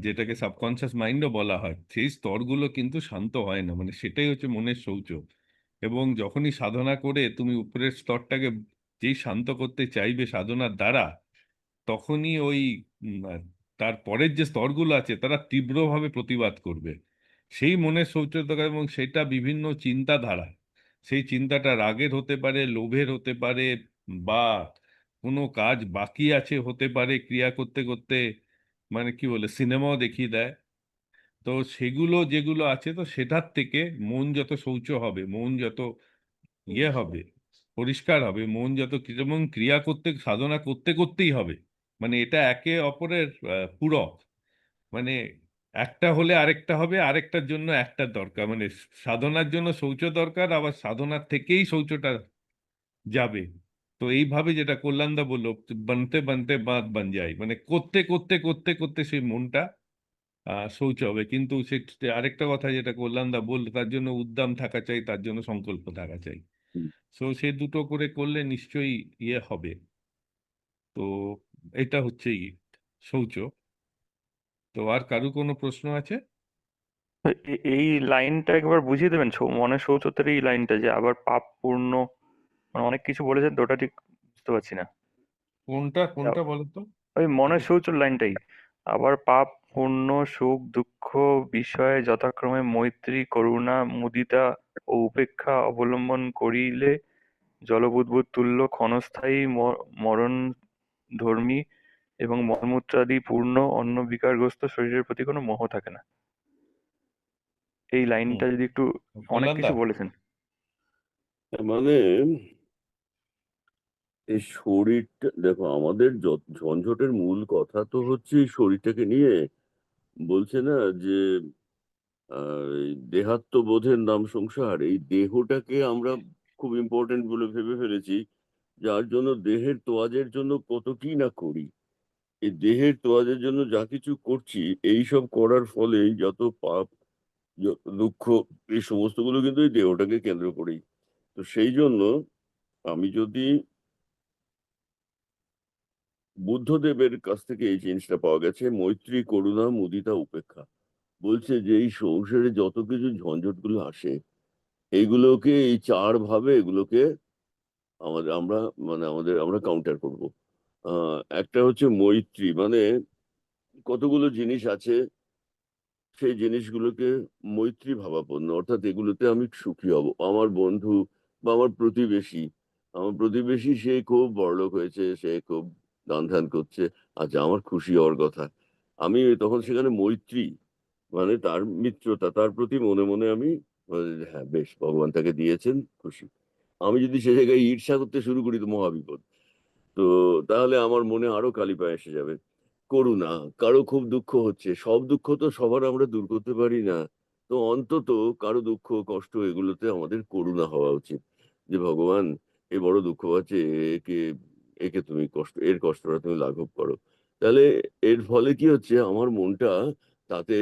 যেটাকে সাবকনশিয়াস মাইন্ডও বলা হয়, সেই স্তরগুলো কিন্তু শান্ত হয় না। মানে সেটাই হচ্ছে মনের শৌচ। এবং যখনই সাধনা করে তুমি উপরের স্তরটাকে যেই শান্ত করতে চাইবে সাধনার দ্বারা, তখনই ওই তার পরের যে স্তরগুলো আছে তারা তীব্রভাবে প্রতিবাদ করবে। সেই মনের শৌচতা, এবং সেটা বিভিন্ন চিন্তাধারা, সেই চিন্তাটা রাগের হতে পারে, লোভের হতে পারে, বা কোনো কাজ বাকি আছে হতে পারে ক্রিয়া করতে করতে, মানে কি বলে সিনেমাও দেখিয়ে দেয়। তো সেগুলো যেগুলো আছে, তো সেটার থেকে মন যত শৌচ হবে, মন যত হবে, পরিষ্কার হবে, মন যত যেমন ক্রিয়া করতে সাধনা করতে করতেই হবে। মানে এটা একে অপরের পূরক। মানে একটা হলে আরেকটা হবে, আরেকটার জন্য একটার দরকার। মানে সাধনার জন্য শৌচ দরকার, আবার সাধনার থেকেই শৌচটা যাবে। তো এইভাবে যেটা কল্যাণদা বললো, বানতে বানতে বাঁধ বান যায়, মানে করতে করতে করতে করতে সেই মনটা শৌচ হবে। কিন্তু সে আরেকটা কথা যেটা কল্যাণদা বললো, তার জন্য উদ্যম থাকা চাই, তার জন্য সংকল্প থাকা চাই। সো সে দুটো করে করলে নিশ্চয়ই হবে। তো এটা হচ্ছে শৌচ। তো আর কারু কোনো প্রশ্ন আছে?
তো এই লাইনটা একবার বুঝিয়ে দেবেন, মনের শৌচতের এই লাইনটা যে আবার পাপ পূর্ণ, মানে অনেক কিছু বলেছেন তো, ওটা ঠিক বুঝতে পারছি না।
কোনটা কোনটা বলো তো।
ওই মনের শৌচর লাইনটাই, আবার পাপ পূর্ণ, সুখ দুঃখ বিষয়ে যথাক্রমে মৈত্রী, করুণা, মুদিতা ও উপেক্ষা অবলম্বন করিলে জলবুদ্বুদ তুল্য ক্ষণস্থায়ী মরণ ধর্মী এবং মলমূত্রাদি পূর্ণ অন্য বিকারগ্রস্ত শরীরের প্রতি কোনো মোহ থাকে না। এই লাইনটা যদি একটু, অনেক
কল্যাণদা,
কিছু বলেছেন।
মানে এই শরীরটা দেখো, আমাদের ঝঞ্ঝটের মূল কথা তো হচ্ছে এই শরীরটাকে নিয়ে। বলছে না যে এই দেহাত্মবোধের নাম সংসার, এই দেহটাকে আমরা খুব ইম্পর্টেন্ট বলে ভেবে ফেলেছি, যার জন্য দেহের তোয়াজের জন্য কত কি না করি। এই দেহের তোয়াজের জন্য যা কিছু করছি, এই সব করার ফলে যত পাপ, যত দুঃখ, এই সমস্তগুলো কিন্তু এই দেহটাকে কেন্দ্র করেই। তো সেই জন্য আমি যদি বুদ্ধদেবের কাছ থেকে এই জিনিসটা পাওয়া গেছে, মৈত্রী, করুণা, মুদিতা, উপেক্ষা। বলছে যে এই সংসারে যত কিছু ঝঞ্ঝট গুলো আসে, এইগুলোকে এই চার ভাবে এগুলোকে আমরা আমরা কাউন্টার করব। একটা হচ্ছে মৈত্রী, মানে কতগুলো জিনিস আছে, সেই জিনিসগুলোকে মৈত্রী ভাবাপন্ন, অর্থাৎ এগুলোতে আমি সুখী হব। আমার বন্ধু বা আমার প্রতিবেশী সে খুব বড়লোক হয়েছে, সে খুব দান ধ্যান করছে, আচ্ছা আমার খুশি হওয়ার কথা। আমি তখন সেখানে মৈত্রী, মানে তার মিত্রতা, তার প্রতি মনে মনে আমি হ্যাঁ বেশ, ভগবান তাকে দিয়েছেন, খুশি। আমি যদি সে জায়গায় ঈর্ষা করতে শুরু করি, তো মহাবিপদ। তো তাহলে আমার মনে আরো কালিপা এসে যাবে। করুণা, কারো খুব দুঃখ হচ্ছে, সব দুঃখ তো সবার আমরা দূর করতে পারি না, তো অন্তত কারো দুঃখ কষ্ট এগুলোতে আমাদের করুণা হওয়া উচিত। যে ভগবান, এ বড় দুঃখ আছে, একে একে তুমি এর কষ্টটা তুমি লাঘব করো। তাহলে এর ফলে কি হচ্ছে, আমার মনটা তাতে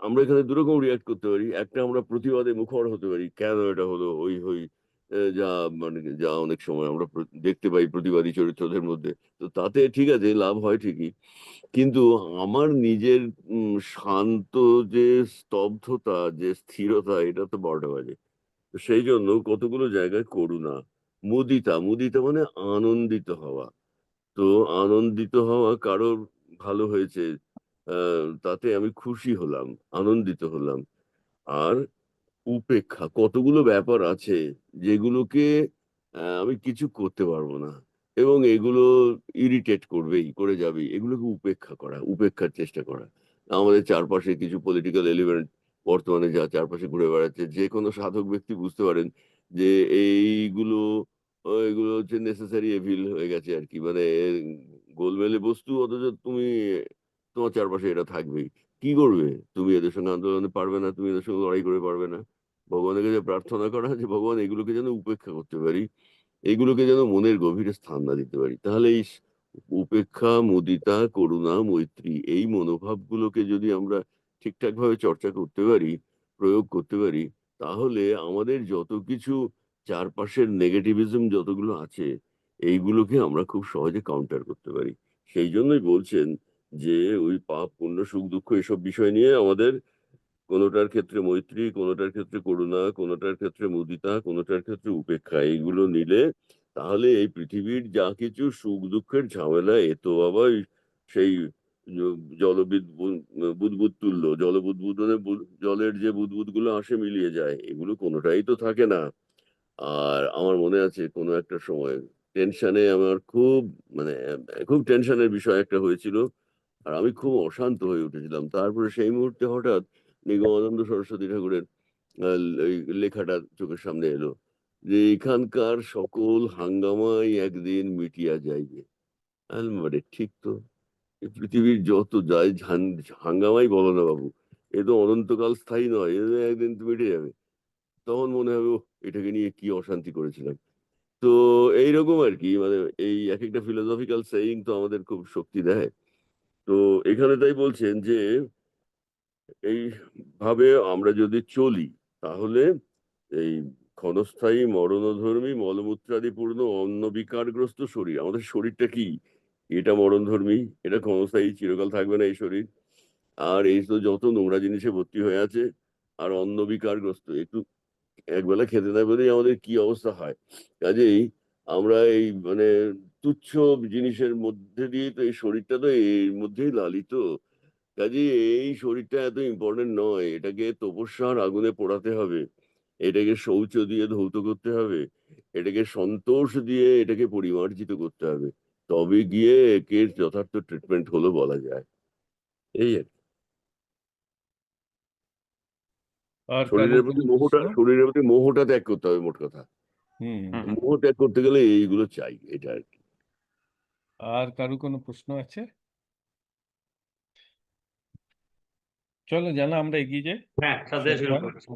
আমরা এখানে দুরকম রিয়াক্ট করতে পারি। একটা, আমরা প্রতিবাদে মুখর হতে পারি, কেন এটা হলো, হই হই, যা মানে যা অনেক সময় আমরা দেখতে পাই প্রতিবাদী চরিত্রদের মধ্যে। তো তাতে ঠিক আছে, লাভ হয় ঠিকই, কিন্তু আমার নিজের শান্ত যে স্তব্ধতা, যে স্থিরতা, এটা তো বড়টা বাজে। তো সেই জন্য কতগুলো জায়গায় করুণা। মুদিতা, মুদিতা মানে আনন্দিত হওয়া। তো আনন্দিত হওয়া, কারোর ভালো হয়েছে, তাতে আমি খুশি হলাম, আনন্দিত হলাম। আর উপেক্ষা, কতগুলো ব্যাপার আছে যেগুলোকে আমি কিছু করতে পারবো না, এবং এগুলো ইরিটেট করবেই, করে যাবেই, এগুলোকে উপেক্ষা করা, উপেক্ষার চেষ্টা করা। আমাদের চারপাশে কিছু পলিটিক্যাল এলিমেন্ট বর্তমানে যা চারপাশে ঘুরে বেড়াচ্ছে, যে কোনো সাধক ব্যক্তি বুঝতে পারেন যে এইগুলো এগুলো হচ্ছে নেসেসারি এভিল হয়ে গেছে আর কি, মানে গোলমেলে বস্তু, অথচ তুমি তোমার চারপাশে এটা থাকবেই। কি করবে তুমি? এদের সঙ্গে আন্দোলনে পারবে না, তুমি এদের সঙ্গে লড়াই করে পারবে না। ভগবানের কাছে প্রার্থনা করা যে ভগবান এগুলোকে যেন উপেক্ষা করতে পারি, এইগুলোকে যেন মনের গভীরে স্থান না দিতে পারি। তাহলে এই উপেক্ষা, মুদিতা, করুণা, মৈত্রী, এই মনোভাবগুলোকে যদি আমরা ঠিকঠাক ভাবে চর্চা করতে পারি, প্রয়োগ করতে পারি, তাহলে আমাদের যত কিছু চারপাশের নেগেটিভিজম যতগুলো আছে, এইগুলোকে আমরা খুব সহজে কাউন্টার করতে পারি। সেই জন্যই বলছেন যে ওই পাপ, পুণ্য, সুখ, দুঃখ এসব বিষয় নিয়ে আমাদের কোনোটার ক্ষেত্রে মৈত্রী, কোনোটার ক্ষেত্রে করুণা, কোনোটার ক্ষেত্রে মুদিতা, কোনোটার ক্ষেত্রে উপেক্ষা, এইগুলো নিলে তাহলে এই পৃথিবীর যা কিছু সুখ দুঃখের ঝামেলা, এ তো আবার সেই জলবিদ বুদবুদ তুল্য, জলবুদবুদনে জলের যে বুদবুদ গুলো আসে মিলিয়ে যায়, এগুলো কোনোটাই তো থাকে না। আর আমার মনে আছে কোনো একটা সময় টেনশনে আমার খুব, মানে খুব টেনশনের বিষয় একটা হয়েছিল, আর আমি খুব অশান্ত হয়ে উঠেছিলাম। তারপরে সেই মুহূর্তে হঠাৎ নিগমানন্দ সরস্বতী ঠাকুরের এই লেখাটা চোখের সামনে এলো, যে এখানকার সকল হাঙ্গামাই একদিন মিটিয়া যাইবে। মানে ঠিক তো, এই পৃথিবীর যত যাই হাঙ্গামাই বলো না বাবু, এ তো অনন্তকাল স্থায়ী নয়, এ তো একদিন তো মিটে যাবে। তখন মনে হবে, "ওহ, এটাকে নিয়ে কি অশান্তি করেছিলাম।" তো এইরকম আর কি, মানে এই এক একটা ফিলোসফিক্যাল সেইং তো আমাদের খুব শক্তি দেয়। তো এখানে তাই বলছেন যে এইভাবে আমরা যদি চলি, তাহলে এই ক্ষণস্থায়ী মরণধর্মী মলমূত্রাদি পূর্ণ অন্ন বিকারগ্রস্ত শরীর, আমাদের শরীরটা কি, এটা মরণধর্মী, এটা ক্ষণস্থায়ী, চিরকাল থাকবে না এই শরীর। আর এই তো যত নোংরা জিনিসে ভর্তি হয়ে আছে, আর অন্ন বিকারগ্রস্ত, একটু একবেলা খেতে না পেলেই আমাদের কি অবস্থা হয়। কাজেই আমরা এই মানে তুচ্ছ জিনিসের মধ্যে দিয়ে তো এই শরীরটা তো এর মধ্যেই লালিত। কাজেই এই শরীরটা এত ইম্পর্টেন্ট নয়, এটাকে তপস্যার আগুনে পোড়াতে হবে, এটাকে শৌচ দিয়ে ধৌত করতে হবে, এটাকে সন্তোষ দিয়ে এটাকে পরিমার্জিত করতে হবে, তবে গিয়ে একে যথার্থ ট্রিটমেন্ট হলো বলা যায়। এই আর কি।
আর কারো কোনো প্রশ্ন?
শরীরের প্রতি মোহটা ত্যাগ করতে হবে, মোট কথা।
হুম।
হুম।
মোহ ত্যাগ করতে গেলে এইগুলো চাই, এটা আর কি।
আর কারো কোনো প্রশ্ন আছে? চলো জানা, আমরা এগিয়ে যাই।
হ্যাঁ, শ্রদ্ধায় শুরু
শ্রদ্ধা।
করছি।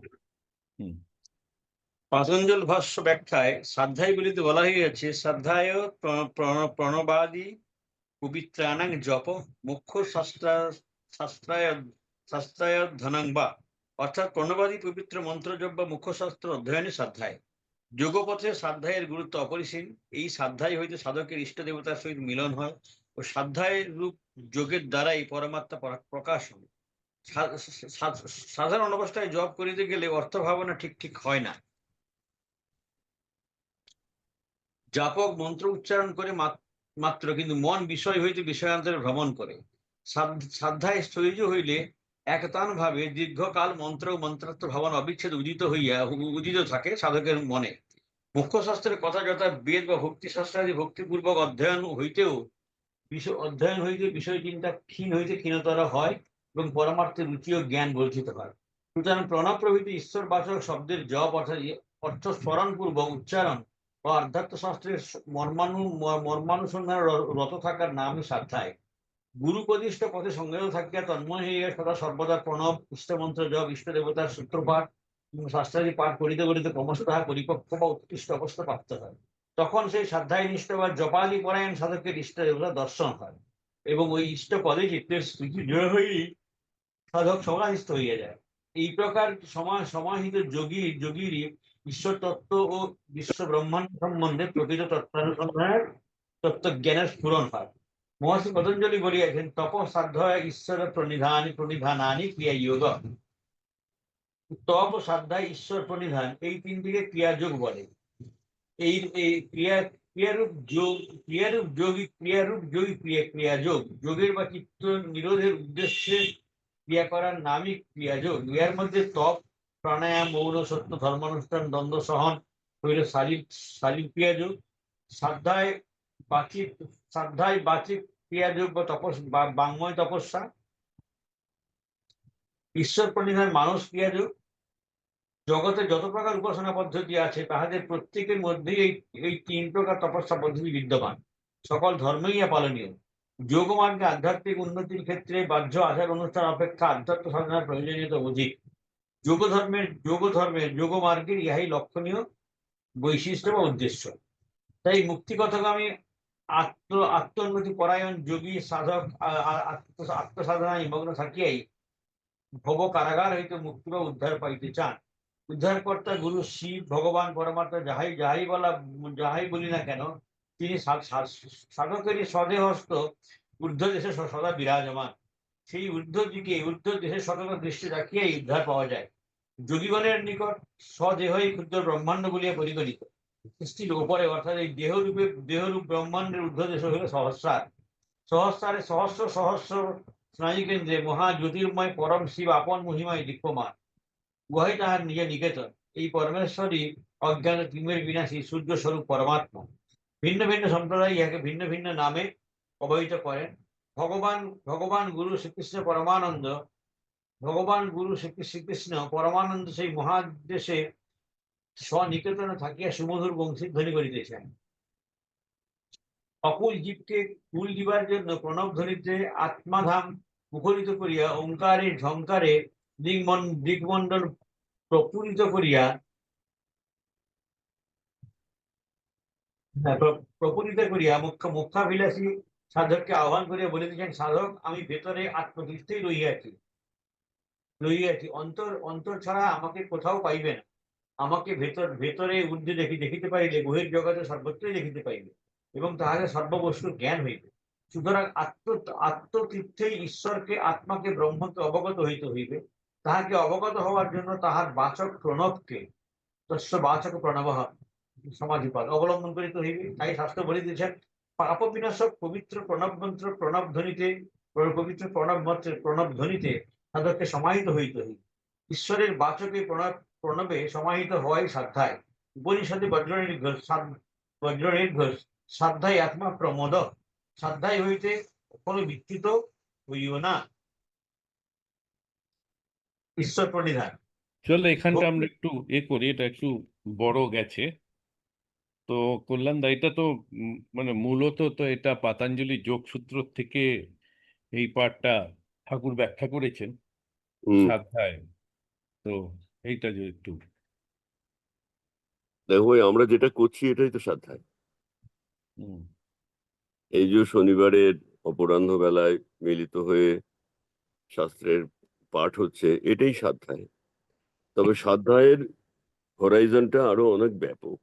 হুম।
পাতঞ্জল ভাষ্য ব্যাখ্যায় শ্রদ্ধায়গুলিতে বলা হয়েছে, শ্রদ্ধায় প্রণবাদি পবিত্রানাং জপ মুখ্য শাস্ত্রায় ধনাং বা, অর্থাৎ প্রণবাদী পবিত্র মন্ত্র জপ বা মুখ্য শাস্ত্র অধ্যয়নে শ্রদ্ধায়। যোগপথে শ্রদ্ধায়ের গুরুত্ব অপরিসীম। এই শ্রদ্ধায় হইতে সাধকের ইষ্ট দেবতার সহিত মিলন হয় ও শ্রদ্ধায়ের রূপ যোগের দ্বারাই পরমাত্মা প্রকাশ হয়। সাধারণ অবস্থায় জপ করিতে গেলে অর্থ ভাবনা ঠিক ঠিক হয় না। জাপক মন্ত্র উচ্চারণ করে মাত্র, কিন্তু মন বিষয় হইতে বিষয়ান্তরে ভ্রমণ করে। শ্রদ্ধায় স্থৈর্য হইলে একতান ভাবে দীর্ঘকাল মন্ত্র ও মন্ত্রার্থ ভাবনা অবিচ্ছেদ উদিত থাকে সাধকের মনে। মুখ্য শাস্ত্রের কথা যথা বেদ বা ভক্তি শাস্ত্রাদি ভক্তিপূর্বক অধ্যয়ন হইতে বিষয় চিন্তা ক্ষীণ হইতে ক্ষীণতর হয় এবং পরমার্থে রুচি ও জ্ঞান বর্ধিত হয়। সুতরাং প্রণব প্রভৃতি ঈশ্বরবাচক শব্দের জপ অর্থ স্মরণ পূর্বক উচ্চারণ বা আধ্যাত্ম শাস্ত্রের মর্মানুসন্ধানে রত থাকার নামই শ্রদ্ধায়। গুরুপদিষ্ট পথে সংযত থাকিয়া তন্ময় হইয়া সদা সর্বদা প্রণব, ইষ্টমন্ত্র জপ, ইষ্ট দেবতার সূত্রপাঠ এবং শাস্ত্রাদি পাঠ করিতে করিতে ক্রমশ তাহা পরিপক্ক বা উৎকৃষ্ট অবস্থা প্রাপ্ত হয়। তখন সেই শ্রদ্ধায় নিষ্ঠ বা জপালি পরায়ণ সাধকের ইষ্ট দেবতা দর্শন হয় এবং ওই ইষ্ট পদে চিত্তের স্মৃতি জয় হইলেই সাধক সমাধিস্থ হইয়া যায়। এই প্রকার সমাহিত যোগীরই ঈশ্বর তত্ত্ব ও বিশ্ব ব্রহ্মাণ্ড সম্বন্ধে প্রকৃত তত্ত্বানুসন্ধানের তত্ত্বজ্ঞানের স্ফুরণ হয়। মহর্ষি পতঞ্জলি বলিয়াছেন, তপ সাধ্য ঈশ্বর প্রণিধানানি ক্রিয়া যোগ। তপ সাধ্য ঈশ্বর প্রণিধান, এই তিনটিকে ক্রিয়াযোগ বলে। এই ক্রিয়ারূপ যোগী ক্রিয়াযোগ। যোগের বা চিত্ত নিরোধের উদ্দেশ্যে ক্রিয়া করার নামই ক্রিয়াযোগ। এর মধ্যে তপ প্রাণায়াম, মৌন, সত্য, ধর্মানুষ্ঠান, দ্বন্দ্ব সহন, হইল শালীন ক্রিয়াযোগ। শ্রদ্ধায় বাচিক ক্রিয়াযোগ বা বাঙ্ময় তপস্যা। ঈশ্বর প্রণিধান মানস ক্রিয়াযোগ। জগতে যত প্রকার উপাসনা পদ্ধতি আছে তাহাদের প্রত্যেকের মধ্যেই এই 3 প্রকার তপস্যা পদ্ধতি বিদ্যমান। সকল ধর্মই পালনীয়। যোগ মার্গে আধ্যাত্মিক উন্নতির ক্ষেত্রে বাহ্য আচার অনুষ্ঠান অপেক্ষা আধ্যাত্ম সাধনার প্রয়োজনীয়তা অধিক। যোগ মার্গের ইহাই লক্ষণীয় বৈশিষ্ট্য বা উদ্দেশ্য। তাই মুক্তিগতগামী আত্মোন্নতি পরায়ণ যোগী সাধক আত্মসাধনায় নিমগ্ন থাকিয়াই ভব কারাগার হইতে মুক্তি বা উদ্ধার পাইতে চান। উদ্ধারকর্তা গুরু শিব, ভগবান, পরমাত্মা যাহাই বলি না কেন, তিনি সাধকেরই স্বদেহস্থ ঊর্ধ্ব দেশে সদা বিরাজমান। সেই ঊর্ধ্ব দেশে সতত দৃষ্টি রাখিয়াই উদ্ধার পাওয়া যায়। যোগীগণের নিকট স্বদেহই ক্ষুদ্র ব্রহ্মাণ্ড বলিয়া পরিগণিত। সৃষ্টির উপরে অর্থাৎ এই দেহরূপ ব্রহ্মাণ্ডের ঊর্ধ্ব দেশ হইল সহস্রারে সহস্র স্নায়ুকেন্দ্রে মহা জ্যোতির্ময় পরম শিব আপন মহিমায় দীপ্যমান। উহাই তাহার নিজে নিকেতন। এই পরমেশ্বরই অজ্ঞান তিমির বিনাশী সূর্য স্বরূপ পরমাত্মা। ভিন্ন ভিন্ন সম্প্রদায় ইহাকে ভিন্ন ভিন্ন নামে অবহিত করেন। ভগবান গুরু শ্রীকৃষ্ণ পরমানন্দ সেই মহাদেশে স্বনিকেতনে থাকিয়া সুমধুর বংশীধ্বনি করিতেছেন। অকুল জীবকে কুল দিবার জন্য প্রণব ধ্বনিতে আত্মাধাম মুখরিত করিয়া ওঙ্কারের ঝঙ্কারে দিগমণ্ডল প্রফুল্লিত করিয়া মুখ্যাভিলাষী সাধককে আহ্বান করিয়া বলিতেছেন, সাধক, আমি ভেতরে আত্মতীর্থেই রহিয়াছি। অন্তর ছাড়া আমাকে কোথাও পাইবে না। আমাকে ভেতরে ঊর্ধ্বে দেখিতে পাইলে বহির জগতে সর্বত্রই দেখিতে পাইবে এবং তাহাকে সর্ববস্তুর জ্ঞান হইবে। সুতরাং আত্মতীর্থেই ঈশ্বরকে, আত্মাকে, ব্রহ্মকে অবগত হইতে হইবে। তাহাকে অবগত হওয়ার জন্য তাহার বাচক প্রণবকে, তস্য বাচক প্রণব সমাধিপাত অবলম্বন করিতে হইবে। তাই শাস্ত্র বলিতেছেন, পাপ বিনাশক পবিত্র প্রণব ধ্বনিতে সাধককে সমাহিত হইতে হইবে। ঈশ্বরের বাচকে প্রণবে সমাহিত হওয়াই সাধ্যায়। উপনিষদে বজ্রনির্ঘোষ সাধ্যায় আত্মা প্রমোদ। সাধ্যায় হইতে কোনো বিচ্যুত হইও না। ঈশ্বর প্রণিধান।
চলো এখানটা আমরা একটু করি, এটা একটু বড় গেছে। তো কল্যাণদা, এটা তো মানে মূলত তো এটা পাতঞ্জলি যোগসূত্র থেকে এই পাঠটা ঠাকুর ব্যাখ্যা করেছেন সাধ্যায়। তো এইটা যে একটু
দেখো, আমরা যেটা করছি এটাই তো সাধ্যায়।
হুম,
এই যে শনিবারের অপরাহ্ন বেলায় মিলিত হয়ে শাস্ত্রের পাঠ হচ্ছে, এটাই সাধ্যায়। তবে সাধ্যায়ের হরাইজনটা আরো অনেক ব্যাপক।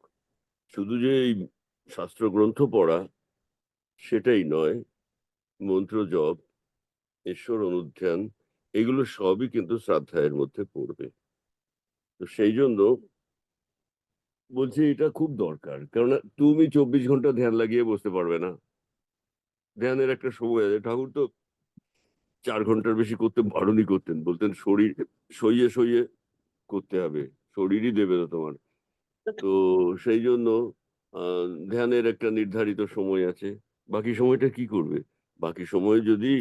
শুধু যে এই শাস্ত্র গ্রন্থ পড়া সেটাই নয়, মন্ত্র জপ, ঈশ্বর অনুধ্যান, এগুলো সবই কিন্তু শ্রাদ্ধায়ের মধ্যে পড়বে। তো সেই জন্য বলছি এটা খুব দরকার, কারণ তুমি 24 ঘন্টা ধ্যান লাগিয়ে বসতে পারবে না। ধ্যানের একটা সময় আছে। ঠাকুর তো 4 ঘন্টার বেশি করতে বারণই করতেন, বলতেন শরীর সইয়ে করতে হবে, শরীরই দেবে না তোমার। তো সেই জন্য ধ্যানের একটা নির্ধারিত সময় আছে। বাকি সময়টা কি করবে? বাকি সময় যদি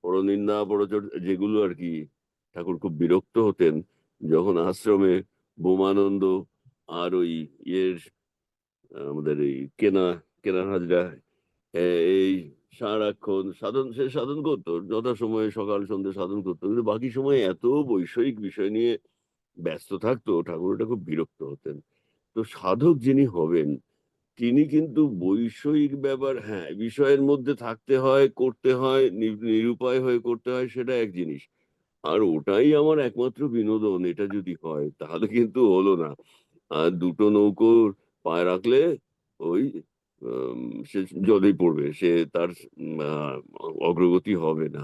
পরনিন্দা পরচর যেগুলো আর কি, ঠাকুর খুব বিরক্ত হতেন যখন আশ্রমে বোমানন্দ আর ওই আমাদের এই কেনা হাজরা এই সারাক্ষণ সে সাধন করতো, যথাসময়ে সকাল সন্ধ্যে সাধন করতো, কিন্তু বাকি সময় এত বৈষয়িক বিষয় নিয়ে ব্যস্ত থাকতো, ঠাকুর এটা খুব বিরক্ত হতেন। তো সাধক যিনি হবেন তিনি কিন্তু বৈষয়িক ব্যাপার, হ্যাঁ, বিষয়ের মধ্যে থাকতে হয়, করতে হয়, নিরুপায় হয়ে করতে হয়, সেটা এক জিনিস। আর ওটাই আমার একমাত্র বিনোদন, এটা যদি হয় তাহলে কিন্তু হলো না। আর দুটো নৌকোর পায়ে রাখলে ওই সে জলেই পড়বে, সে তার অগ্রগতি হবে না।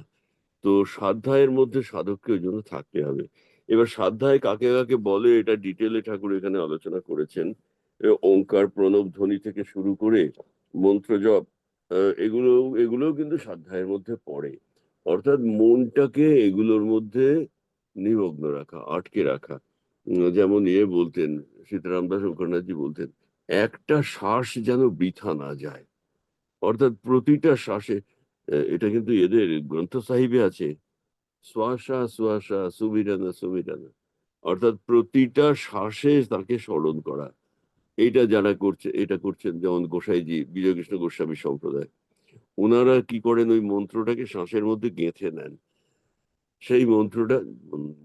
তো স্বাধ্যায়ের মধ্যে সাধককে ওই জন্য থাকতে হবে। এবার স্বাধ্যায় কাকে কাকে বলে এটা ডিটেলে ঠাকুর এখানে আলোচনা করেছেন। ওঙ্কার প্রণব ধ্বনি থেকে শুরু করে মন্ত্র জপ, এগুলোও কিন্তু স্বাধ্যায়ের মধ্যে পড়ে। অর্থাৎ মনটাকে এগুলোর মধ্যে নিমগ্ন রাখা, আটকে রাখা। যেমন বলতেন, সীতারাম দাস মুখার্জি বলতেন, একটা শ্বাস যেন বৃথা না যায়। অর্থাৎ প্রতিটা শ্বাসে, এটা কিন্তু এদের গ্রন্থ সাহিবে আছে, শ্বাসা শ্বাসা সুবিরানা সুবিরানা, অর্থাৎ প্রতিটা শ্বাসে তাকে স্মরণ করা। এইটা যারা করছে, এটা করছেন যেমন গোসাইজি, বিজয়কৃষ্ণ গোস্বামী সম্প্রদায়, ওনারা কি করেন, ওই মন্ত্রটাকে শ্বাসের মধ্যে গেঁথে নেন। সেই মন্ত্রটা,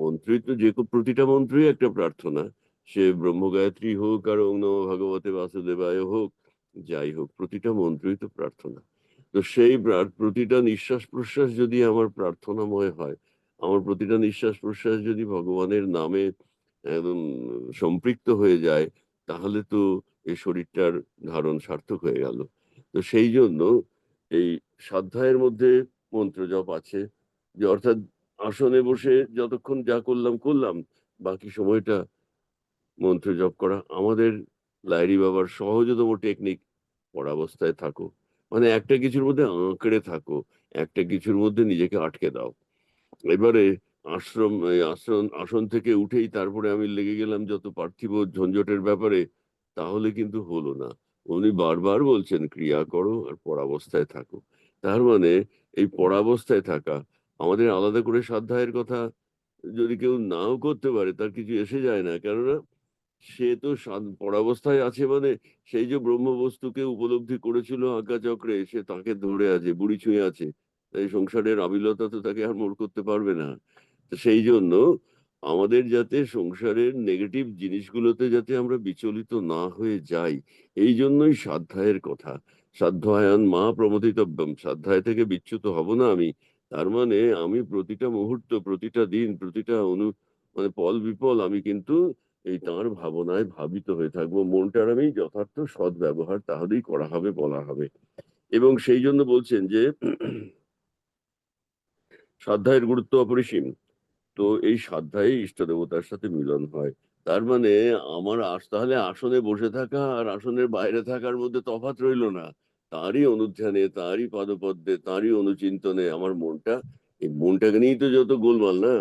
মন্ত্রই তো প্রতিটা মন্ত্রই একটা প্রার্থনা, সে ব্রহ্ম গায়ত্রী হোক আর ওং নমঃ ভগবতে বাসুদেবায় হোক, যাই হোক, প্রতিটা মন্ত্রই তো প্রার্থনা। তো সেই প্রতিটা নিঃশ্বাস প্রশ্বাস যদি আমার প্রার্থনাময় হয়, আমার প্রতিটা নিঃশ্বাস প্রশ্বাস যদি ভগবানের নামে একদম সম্পৃক্ত হয়ে যায়, তাহলে তো এই শরীরটার ধারণ সার্থক হয়ে গেল। তো সেই জন্য এই স্বাধ্যায়ের মধ্যে মন্ত্র জপ আছে, যে অর্থাৎ আসনে বসে যতক্ষণ যা করলাম করলাম, বাকি সময়টা মন্ত্র জপ করা। আমাদের লাইরি বাবার সহজতম টেকনিক, পরাবস্থায় থাকো, মানে একটা কিছুর মধ্যে আঁকড়ে থাকো, একটা কিছুর মধ্যে নিজেকে আটকে দাও। এবারে আসন থেকে উঠেই তারপরে আমি লেগে গেলাম যত পার্থিব ঝঞ্ঝটের ব্যাপারে, তাহলে কিন্তু হলো না। উনি বারবার বলছেন ক্রিয়া করো আর পরাবস্থায় থাকো। তার মানে এই পরাবস্থায় থাকা, আমাদের আলাদা করে স্বাধ্যায়ের কথা যদি কেউ নাও করতে পারে, তার কিছু এসে যায় না, কেননা সে তো পরাবস্থায় আছে, মানে সেই যে ব্রহ্মবস্তুকে উপলব্ধি করেছিল আজ্ঞা চক্রে, সে তাকে ধরে আছে, বুড়ি ছুঁয়ে আছে। তাই সংসারের আবিলতা তো তাকে আর মোড় করতে পারবে না। তো সেই জন্য আমাদের যাতে সংসারের নেগেটিভ জিনিসগুলোতে যাতে আমরা বিচলিত না হয়ে যাই, এই জন্যই স্বাধ্যায়ের কথা। স্বাধ্যায়ন মা প্রমথিতব্যম, স্বাধ্যায় থেকে বিচ্যুত হব না আমি। তার মানে আমি প্রতিটা মুহূর্ত, প্রতিটা দিন, প্রতিটা মানে পল বিপল আমি কিন্তু এই তাঁর ভাবনায় ভাবিত হয়ে থাকবো। মনটার আমি যথার্থ সৎ ব্যবহার তাহলেই করা হবে, বলা হবে। এবং সেই জন্য বলছেন যে স্বাধ্যায়ের গুরুত্ব অপরিসীম। তো এই স্বাধ্যায়ে ইষ্ট দেবতার সাথে মিলন হয়। তার মানে আমার তাহলে আসনে বসে থাকা আর আসনের বাইরে থাকার মধ্যে তফাৎ রইল না। তারই অনুধ্যানে, তারই পাদপদ্মে, তারই অনুচিন্তনে আমার মনটা, এই মনটাকে নিয়েই তো যত গোলমাল না।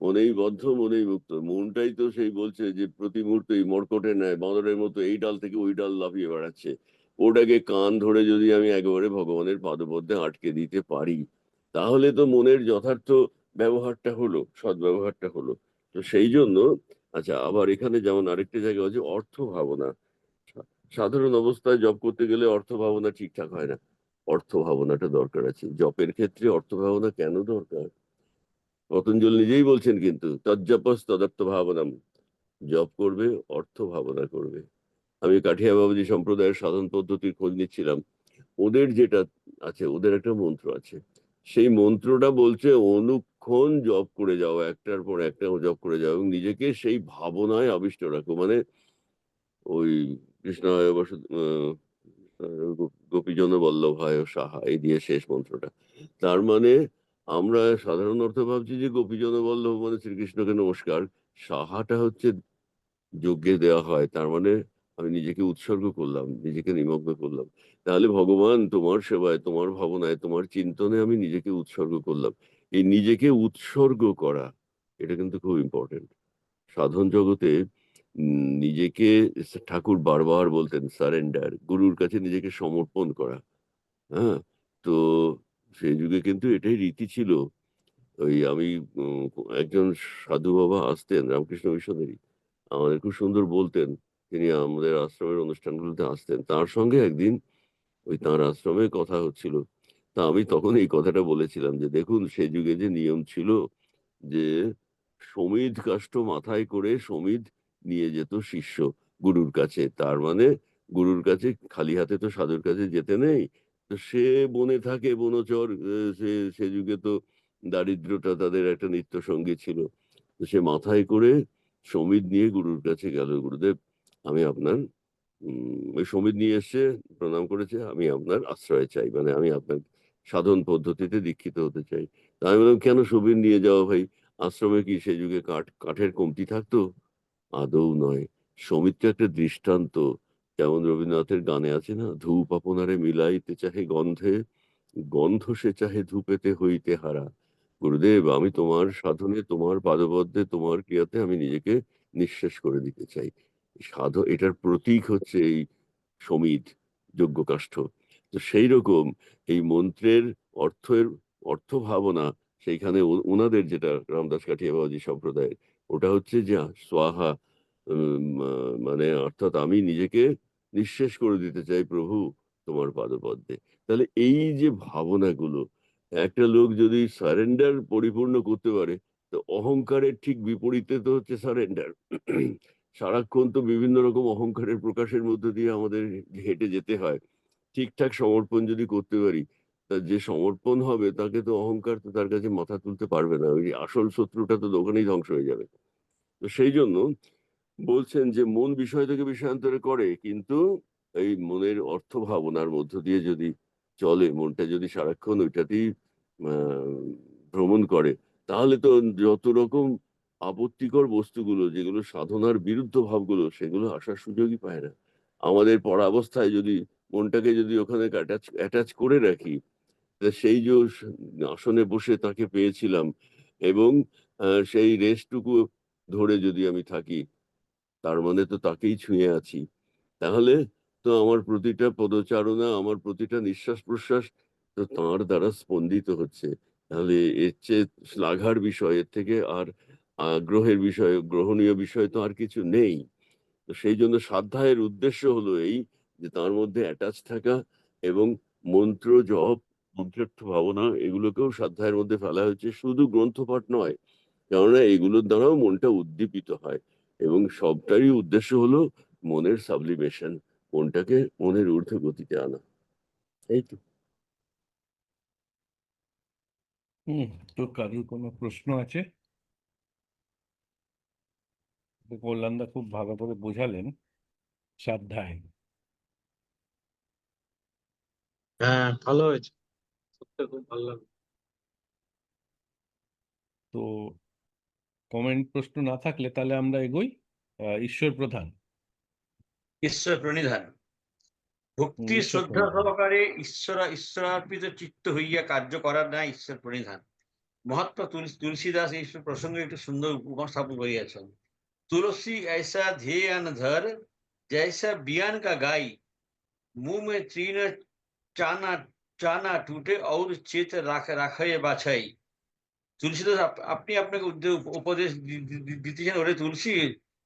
মনেই বদ্ধ মনেই মুক্ত, মনটাই তো সেই বলছে যে প্রতি মুহূর্তেই মর্কটের ন্যায় বাঁদরের মতো এই ডাল থেকে ওই ডাল লাফিয়ে বেড়াচ্ছে। ওটাকে কান ধরে যদি আমি একেবারে ভগবানের পাদপদ্মে আটকে দিতে পারি, তাহলে তো মনের যথার্থ ব্যবহারটা হলো, সৎ ব্যবহারটা হলো। তো সেই জন্য, আচ্ছা, আবার এখানে যেমন আরেকটা জায়গা হচ্ছে অর্থ ভাবনা। সাধারণ অবস্থায় জব করতে গেলে অর্থ ভাবনা ঠিকঠাক হয় না, অর্থ ভাবনাটা দরকার আছে। জপের ক্ষেত্রে অর্থ ভাবনা কেন দরকার? পতঞ্জলি নিজেই বলছেন কিন্তু, তজ্জপস তদর্থ ভাবনাম, জপ করবে অর্থ ভাবনা করবে। আমি কাঠিয়া বাবাজি সম্প্রদায়ের সাধন পদ্ধতির খোঁজ নিচ্ছিলাম। ওদের যেটা আছে, ওদের একটা মন্ত্র আছে, সেই মন্ত্রটা বলছে অনুক্ষণ জপ করে যাও, একটার পর একটা জপ করে যাও এবং নিজেকে সেই ভাবনায় আবিষ্ট রাখো। মানে ওই কৃষ্ণায় গোপীজন বল্লভায় সাহা, এই দিয়ে শেষ মন্ত্রটা। তার মানে আমরা সাধারণ অর্থ ভাবছি যে গোপীজন বল্লভ মানে শ্রীকৃষ্ণকে নমস্কার, সাহাটা হচ্ছে যজ্ঞে দেওয়া হয়। তার মানে আমি নিজেকে উৎসর্গ করলাম, নিজেকে নিমগ্ন করলাম। তাহলে ভগবান তোমার সেবায়, তোমার ভাবনায়, তোমার চিন্তনে আমি নিজেকে উৎসর্গ করলাম। এই নিজেকে উৎসর্গ করা, এটা কিন্তু খুব ইম্পর্টেন্ট সাধন জগতে। নিজেকে, ঠাকুর বারবার বলতেন সারেন্ডার, গুরুর কাছে নিজেকে সমর্পণ করা। হ্যাঁ, তো সেই যুগে কিন্তু এটাই রীতি ছিল। ওই আমি উম, একজন সাধু বাবা আসতেন, রামকৃষ্ণ মিশনেরই, আমাদের খুব সুন্দর বলতেন। তিনি আমাদের আশ্রমের অনুষ্ঠানগুলোতে আসতেন। তার সঙ্গে একদিন ওই তাঁর আশ্রমে কথা হচ্ছিল। তা আমি তখন এই কথাটা বলেছিলাম যে দেখুন, সে যুগে যে নিয়ম ছিল যে সমিধ কাষ্ঠ মাথায় করে সমিধ নিয়ে যেত শিষ্য গুরুর কাছে। তার মানে গুরুর কাছে খালি হাতে তো সাধুর কাছে যেতে নেই। তো সে বনে থাকে, বনচর, সে যুগে তো দারিদ্রতা তাদের একটা নিত্য সঙ্গী ছিল। তো সে মাথায় করে সমিধ নিয়ে গুরুর কাছে গেল, গুরুদেব আমি আপনার ওই সমিধ নিয়ে এসছে, প্রণাম করেছে, আমি আপনার আশ্রয় চাই, মানে আমি আপনার সাধন পদ্ধতিতে দীক্ষিত হতে চাই। তা আমি বললাম, কেন সমিধ নিয়ে যাওয়া ভাই? আশ্রমে কি সেই যুগে কাঠের কমতি থাকতো? আদৌ নয়। সমিধটা একটা দৃষ্টান্ত। যেমন রবীন্দ্রনাথের গানে আছে না, ধূপ আপনারে মিলাইতে চাহে গন্ধে, গন্ধ সে চাহে ধূপেতে হইতে হারা। গুরুদেব আমি তোমার সাধনে, তোমার পাদপদ্মে, তোমার ক্রিয়াতে আমি নিজেকে নিঃশেষ করে দিতে চাই। এটার প্রতীক হচ্ছে এই সমিধ, যজ্ঞকাষ্ঠ। তো সেই রকম এই মন্ত্রের অর্থ ভাবনা সেইখানে ওনাদের যেটা রামদাস কাঠিয়া বাবাজি সম্প্রদায়ের, ওটা হচ্ছে যে সোয়াহা, মানে অর্থাৎ আমি নিজেকে নিঃশেষ করে দিতে চাই প্রভু তোমার পাদপদ্মে। তাহলে এই যে ভাবনাগুলো, একটা লোক যদি সারেন্ডার পরিপূর্ণ করতে পারে, তো অহংকারের ঠিক বিপরীতে তো হচ্ছে সারেন্ডার। সারাক্ষণ তো বিভিন্ন রকম অহংকারের প্রকাশের মধ্য দিয়ে আমাদের হেঁটে যেতে হয়। ঠিকঠাক সমর্পণ যদি করতে পারি, তা যে সমর্পণ হবে তাকে তো অহংকার তো তার কাছে মাথা তুলতে পারবে না, ওই আসল শত্রুটা তো দোকানেই ধ্বংস হয়ে যাবে। তো সেই জন্য বলছেন যে মন বিষয় থেকে বিষয়ান্তরে করে, কিন্তু এই মনের অর্থ ভাবনার মধ্য দিয়ে যদি চলে, মনটা যদি সারাক্ষণ ওইটাতেই ভ্রমণ করে, তাহলে তো যত রকম আপত্তিকর বস্তুগুলো, যেগুলো সাধনার বিরুদ্ধ ভাবগুলো, সেগুলো আসার সুযোগই পায় না। আমাদের পড়া অবস্থায় যদি মনটাকে যদি ওখানে অ্যাটাচ করে রাখি, সেই যে আসনে বসে তাকে পেয়েছিলাম এবং সেই রেস্টটুকু ধরে যদি আমি থাকি, তার মানে তো তাকেই ছুঁয়ে আছি। তাহলে তো আমার প্রতিটা পদচারণা, আমার প্রতিটা নিঃশ্বাস প্রশ্বাস তো তাঁর দ্বারা স্পন্দিত হচ্ছে। তাহলে এর চেয়ে শ্লাঘার বিষয়, এর থেকে আর আগ্রহের বিষয়, গ্রহণীয় বিষয় তো আর কিছু নেই। তো সেই জন্য স্বাধ্যায়ের উদ্দেশ্য হলো এই, যে তার মধ্যে অ্যাটাচ থাকা এবং মন্ত্র জপ, মন্ত্রার্থ ভাবনা, এগুলোকেও স্বাধ্যায়ের মধ্যে ফেলা হয়েছে, শুধু গ্রন্থপাঠ নয়। কেননা এগুলোর দ্বারাও মনটা উদ্দীপিত হয় এবং সবটারই উদ্দেশ্য হলো মনের সাবলিমেশন, মনটাকে মনের ঊর্ধ্ব গতিতে আনা। এই তো।
তো কারোর কোনো প্রশ্ন আছে? কল্যাণদা খুব ভালো করে বোঝালেন স্বাধ্যায়।
হ্যাঁ, ভালো হয়েছে, সত্যি খুব ভালো লাগলো।
তো কমেন্ট প্রশ্ন না থাকলে তাহলে আমরা এগোই। ঈশ্বর প্রধান।
ঈশ্বর প্রণিধান। ভক্তি
ঈশ্বর
শ্রদ্ধা
প্রধান।
সহকারে ঈশ্বরার্পিত চিত্ত হইয়া কার্য করার না ঈশ্বর প্রণিধান। মহাত্মা তুলসীদাস এই প্রসঙ্গে একটু সুন্দর উপস্থাপন করিয়াছেন। तुलसी ऐसा ध्येय न धर, जैसा बियान का गाई, मुंह में तीन चाना चाना टूटे और चित রাখে বাছাই। তুলসীদাস আপনি আপনাকে উপদেশ দিতেছেন, ওরে তুলসী,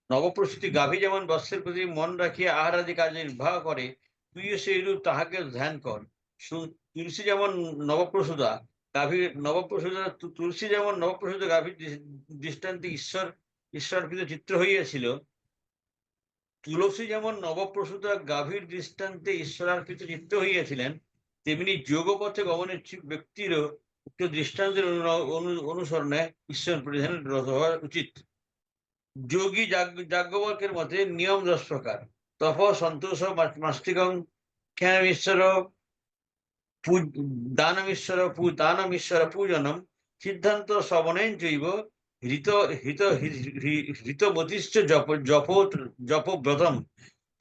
নবপ্রসূতি গাভী যেমন বৎসের প্রতি মন রাখিয়া আহারাদি কাজে নির্বাহ করে, তুইও সেইরূপ তাহাকে ধ্যান কর। তুলসী যেমন নবপ্রসূতা তুলসী যেমন নবপ্রসূত গাভীর দৃষ্টান্তে ঈশ্বরার্পিত চিত্র হইয়াছিল, তুলসী যেমন নবপ্রসূতা গাভীর দৃষ্টান্তে ঈশ্বরার্পিত চিত্ত হইয়াছিলেন, তেমনি যোগপথে গমনের ব্যক্তিরও উক্ত দৃষ্টান্তের অনুসরণে ঈশ্বর পরিধান হওয়া উচিত। যোগী যাজ্ঞবল্কের মতে নিয়ম 10 প্রকার। তপ সন্তোষ মাস্তিকং জ্ঞানমীশ্বর দানমীশ্বর পূজনম সিদ্ধান্ত শ্রবণেন চৈব হৃতমতিশ্চ জপব্রতম।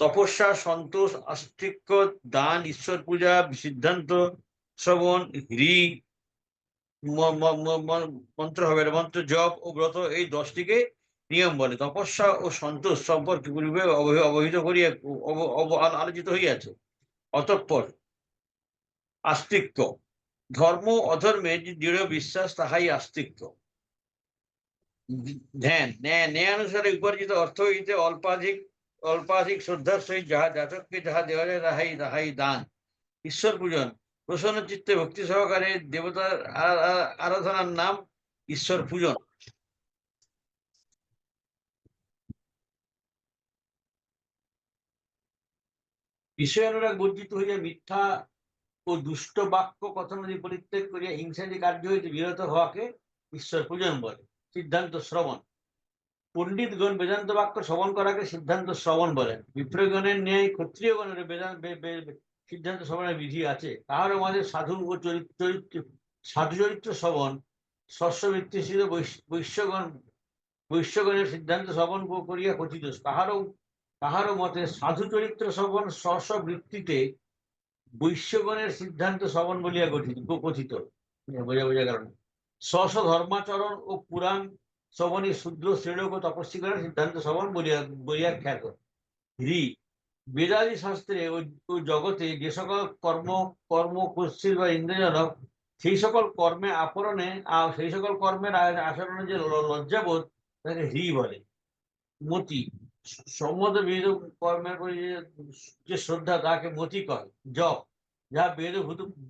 তপস্যা, সন্তোষ, আস্তিক্য, দান, ঈশ্বর পূজা, সিদ্ধান্ত শ্রবণ, মন্ত্র হবে, মন্ত্র জপ ও ব্রত, এই 10টিকে নিয়ম বলে। তপস্যা ও সন্তোষ সম্পর্কে পূর্বে অবহিত করিয়া আলোচিত হইয়াছে। অতঃপর আস্তিক্য, ধর্ম অধর্মে যে দৃঢ় বিশ্বাস, তাহাই আস্তিক্য। ধ্যান, ন্যায়ানুসারে উপার্জিত অর্থ হইতে অল্পাধিক শ্রদ্ধার সহিত যাহা যাচককে যাহা দেওয়া যায়, তাহাই দান। ঈশ্বর পূজন, প্রসন্ন চিত্তে ভক্তি সহকারে দেবতার আরাধনার নাম ঈশ্বর পূজন। বিষয়ানুরাগ বর্জিত হইয়া মিথ্যা ও দুষ্ট বাক্য কথনাদি পরিত্যাগ করিয়া হিংসাদি কার্য হইতে বিরত হওয়াকে ঈশ্বর পূজন বলে। সিদ্ধান্ত শ্রবণ, পণ্ডিতগণ বেদান্ত বাক্য শ্রবণ করাকে সিদ্ধান্ত শ্রবণ বলেন। বিপ্রগণের ন্যায় ক্ষত্রিয়গণের সিদ্ধান্ত শ্রবণের বিধি আছে। তাহার মধ্যে সাধু চরিত্র শ্রবণ, শস্যবৃত্তিশীল বৈশ্যগণের সিদ্ধান্ত শ্রবণ করিয়া কথিত। কাহারও মতে সাধু চরিত্র শ্রবণ স্বস্ববৃত্তিতে বৈশ্যগণের সিদ্ধান্ত শ্রবণ বলিয়া কথিত। বোঝা গেল না। স্ব ধর্মাচরণ ও পুরাণ শ্রবণী শূদ্র শ্রেণীক তপস্বীকরণ সিদ্ধান্ত শ্রবণ বলিয়া বলিয়া খ্যাত। হ্রি বেদাদি শাস্ত্রে ও জগতে যে সকল কর্ম কুৎসিত বা ইন্দ্রিয়জনক, সেই সকল কর্মে আচরণে সেই সকল কর্মের আচরণে যে লজ্জাবোধ, তাকে হ্রি বলে। মতি সম্মত বিহিত কর্মের প্রতি যে শ্রদ্ধা, তাকে মতি কয়। জপ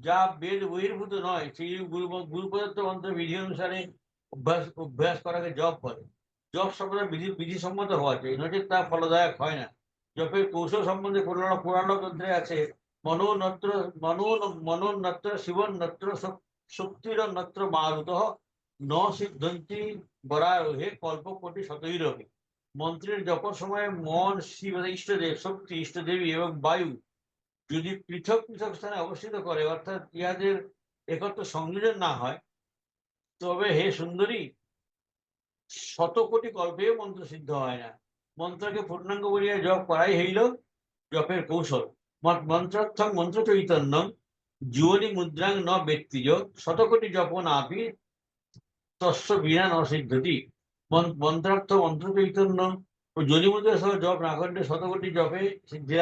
যা বেদ বহির্ভূত নয়, সেই গুরু প্রদত্ত মন্ত্র বিধি অনুসারে অভ্যাস করাকে জপ বলে। জপ সর্বদা বিধিসম্মত হওয়া চাই, নচেত তা ফলদায়ক হয় না। জপের কৌশল সম্বন্ধে পুরাণ গ্রন্থে আছে, মনোনত্র শিবন্নত্র শক্তিরন্নত্র মারুত ন সিদ্ধন্তি বরারোহে কল্পকোটি শতৈরোহে। মন্ত্রের জপর সময় মন, শিব ইষ্টদেব, শক্তি ইষ্টদেবী এবং বায়ু যদি পৃথক পৃথক স্থানে অবস্থিত করে, অর্থাৎ ইহাদের একত্র সংযোজন না হয়, তবে হে সুন্দরী, শত কোটি কল্পেও মন্ত্র সিদ্ধ হয় না। মন্ত্রকে পূর্ণাঙ্গ বলিয়া জপ করাই হইল জপের কৌশল। মন্ত্রার্থং মন্ত্র চৈতন্য জীবনী মুদ্রাং ন ব্যক্তিজ শতকোটি জপ নাপি তস্য বিনা ন সিদ্ধতি। মন্ত্রার্থ মন্ত্র চৈতন্য ও যোনি মুদ্রা সহ জপ না করলে শতকোটি জপে সিদ্ধি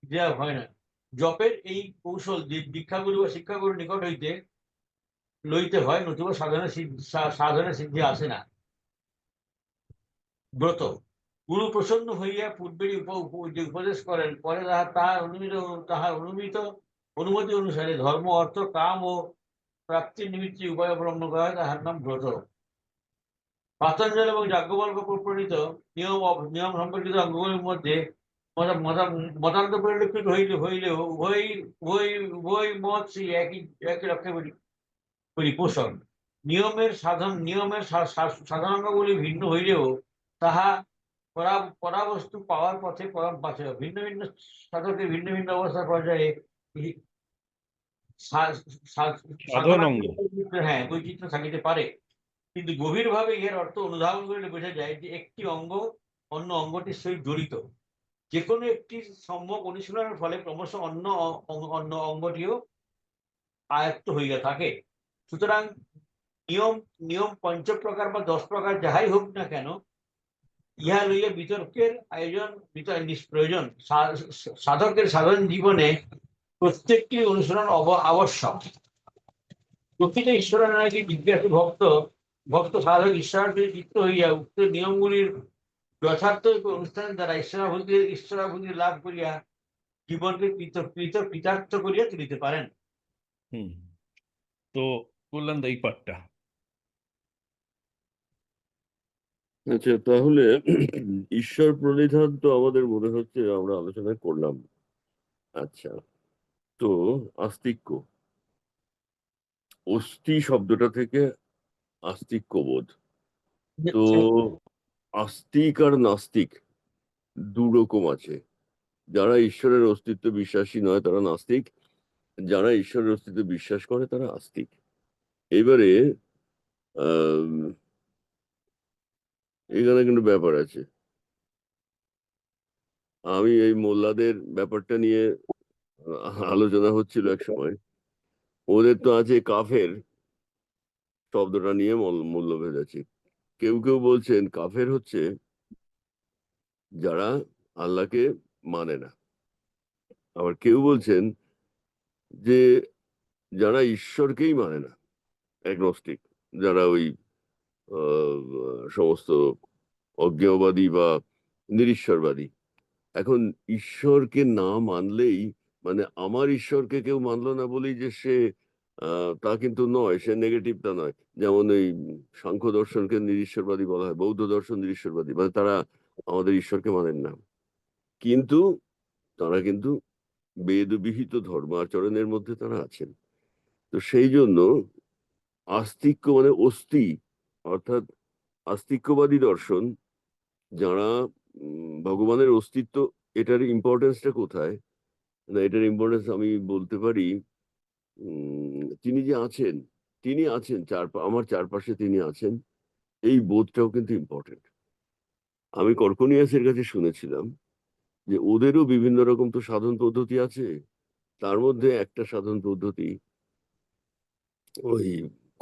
লাভ হয় না। জপের এই কৌশল দীক্ষাগুরু বা শিক্ষাগুরু নিকট হইতে লইতে হয়, নতুবা সাধনে সিদ্ধি আসে না। ব্রত গুরু প্রসন্ন হইয়া পূর্বেরই যে উপদেশ করেন, পরে তাহার অনুমতি অনুসারে ধর্ম, অর্থ, কাম ও প্রাপ্তির নিমিত্তে উপায় অবলম্বন করা হয়, তাহার নাম ব্রত। পাতঞ্জল এবং যাজ্ঞবল্ক্য প্রণীত নিয়ম সম্পর্কিত অঙ্গগুলির মধ্যে মতান্ত পরিলক্ষিত হইলেও উভয় মত সেই একই রক্ষা পোষণ। নিয়মের সাধনাঙ্গগুলি ভিন্ন হইলেও তাহা পরাবস্তু পাওয়ার পথে পরম পাশে ভিন্ন ভিন্ন সাধকের ভিন্ন ভিন্ন অবস্থা পর্যায়ে
সাধন অঙ্গ।
হ্যাঁ, বৈচিত্র্য থাকিতে পারে, কিন্তু গভীরভাবে এর অর্থ অনুধাবন করলে বোঝা যায় যে একটি অঙ্গ অন্য অঙ্গটির সহিত জড়িত। যে কোনো একটি সম্যক অনুশীলনের ফলে ক্রমশ অন্য অঙ্গটিও আয়ত্ত হইয়া থাকে। সুতরাং নিয়ম পঞ্চপ্রকার বা 10 প্রকার যাহাই হোক না কেন, ইহা লইয়া বিতর্কের আয়োজন নিষ্প্রয়োজন। সাধকের সাধন জীবনে প্রত্যেকটি অনুসরণ আবশ্যক। প্রকৃত ঈশ্বরানুরাগী জিজ্ঞাসু ভক্ত সাধক ঈশ্বরার্থে চিত্ত হইয়া উক্ত নিয়মগুলির যথার্থ অনুষ্ঠানের দ্বারা ঈশ্বরাভূতি লাভ করিয়া জীবনকে কৃতার্থ করিয়া তুলিতে পারেন।
তো বললাম এই পাঠটা।
আচ্ছা, তাহলে ঈশ্বর প্রণিধান তো আমাদের মনে হচ্ছে আমরা আলোচনা করলাম। আচ্ছা, তো আস্তিক্য, অস্থি শব্দটা থেকে আস্তিক্য বোধ। তো আস্তিক আর নাস্তিক দু রকম আছে। যারা ঈশ্বরের অস্তিত্ব বিশ্বাসী নয় তারা নাস্তিক, যারা ঈশ্বরের অস্তিত্ব বিশ্বাস করে তারা আস্তিক। এবারে এখানে কিন্তু ব্যাপার আছে। আমি এই মোল্লাদের ব্যাপারটা নিয়ে আলোচনা হচ্ছিল এক সময়। ওদের তো আছে কাফের শব্দটা নিয়ে মূল্যভেদ আছে। কেউ কেউ বলছেন কাফের হচ্ছে যারা আল্লাহকে মানে না। আবার কেউ বলছেন যে যারা ঈশ্বরকেই মানে না, অ্যাগনস্টিক, যারা ওই সমস্ত অজ্ঞেয়বাদী বা নিরীশ্বরবাদী। এখন ঈশ্বরকে না মানলেই মানে আমার ঈশ্বরকে কেউ মানলো না বলেই যে সে তা কিন্তু নয়, সে নেগেটিভ তা নয়। যেমন এই সাংখ্য দর্শনকে নিরীশ্বরবাদী বলা হয়, বৌদ্ধ দর্শন নিরীশ্বরবাদী, মানে তারা আমাদের ঈশ্বরকে মানেন না, কিন্তু তারা কিন্তু বেদবিহিত ধর্ম আচরণের মধ্যে তারা আছেন। তো সেই জন্য আস্তিক্য মানে অস্থি, অর্থাৎ আস্তিক্যবাদী দর্শন, যারা ভগবানের অস্তিত্ব, এটার ইম্পর্টেন্সটা কোথায় না, এটার ইম্পর্টেন্স আমি বলতে পারি তিনি যে আছেন, তিনি আছেন আমার চারপাশে, তিনি আছেন, এই বোধটাও কিন্তু ইম্পর্টেন্ট। আমি কর্কনিয়াসের কাছে শুনেছিলাম যে ওদেরও বিভিন্ন রকম তো সাধন পদ্ধতি আছে, তার মধ্যে একটা সাধন পদ্ধতি ওই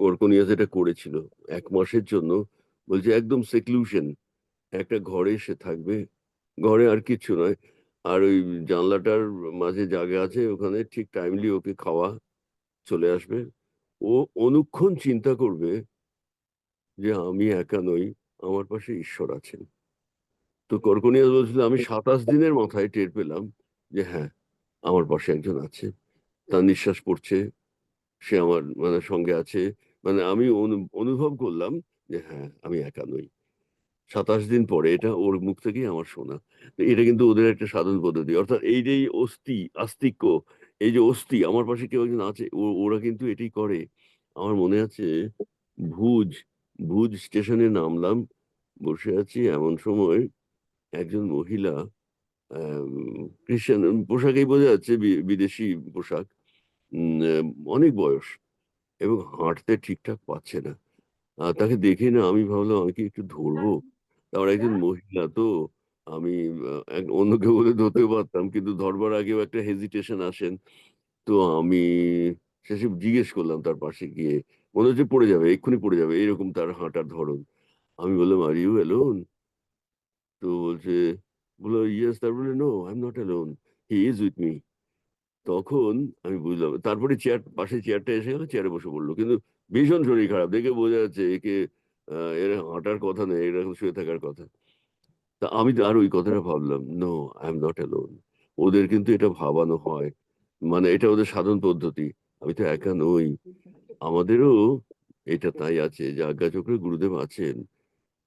কর্কনিয়াস এটা করেছিল 1 মাসের জন্য বলছে একদম সেক্লুশন, একটা ঘরে সে থাকবে, ঘরে আর কিচ্ছু নয়, আর ওই জানলাটার মাঝে জায়গা আছে, ওখানে ঠিক টাইমলি ওকে খাওয়া চলে আসবে। ও অনুক্ষণ চিন্তা করবে যে আমি একা নই, আমার পাশে ঈশ্বর আছেন। তো কর্কনিয়াস বলছিল আমি 27 দিনের মাথায় টের পেলাম যে হ্যাঁ, আমার পাশে একজন আছে, তার নিঃশ্বাস পড়ছে, সে আমার মানে সঙ্গে আছে, মানে আমি অনুভব করলাম যে হ্যাঁ, আমি একা নই। 27 দিন পরে এটা ওর মুখ থেকেই আমার শোনা। তো এটা কিন্তু ওদের একটা সাধন পদ্ধতি, অর্থাৎ এই যে এই আস্তিক্য, এই যে অস্থি আমার পাশে কেউ একজন আছে, ওরা কিন্তু এটাই করে। আমার মনে আছে ভুজ ভুজ স্টেশনে নামলাম, বসে আছি, এমন সময় একজন মহিলা, খ্রিস্টান পোশাকেই বোঝা যাচ্ছে, বিদেশি পোশাক, অনেক বয়স, এবং হাঁটতে ঠিকঠাক পাচ্ছে না। তাকে দেখে না আমি ভাবলাম আমি কি একটু ধরবো, তারপর একজন মহিলা তো, আমি অন্য কেউ বলে ধরতেও পারতাম, কিন্তু ধরবার আগেও একটা হেজিটেশন আসেন। তো আমি শেষে জিজ্ঞেস করলাম তার পাশে গিয়ে, মনে হচ্ছে পড়ে যাবে, এক্ষুনি পড়ে যাবে, এরকম তার হাঁটার ধরন। আমি বললাম আর ইউ অ্যালোন? তো বললো ইয়েস, তার বলে no, I am not alone, he is with me. তখন আমি বুঝলাম, তারপরে পাশে চেয়ারটা এসে গেল, চেয়ারে বসে পড়লো, কিন্তু ভীষণ শরীর খারাপ, দেখে বোঝা যাচ্ছে একে এর হাঁটার কথা নেই, এরকম শুয়ে থাকার কথা। তা আমি তো আর ওই কথাটা ভাবলাম, no, I am not alone. ওদের কিন্তু এটা ভাবানো হয়, মানে এটা ওদের সাধন পদ্ধতি, আমি তো একা নই। আমাদেরও এটা তাই আছে যে আজ্ঞাচক্রে গুরুদেব আছেন,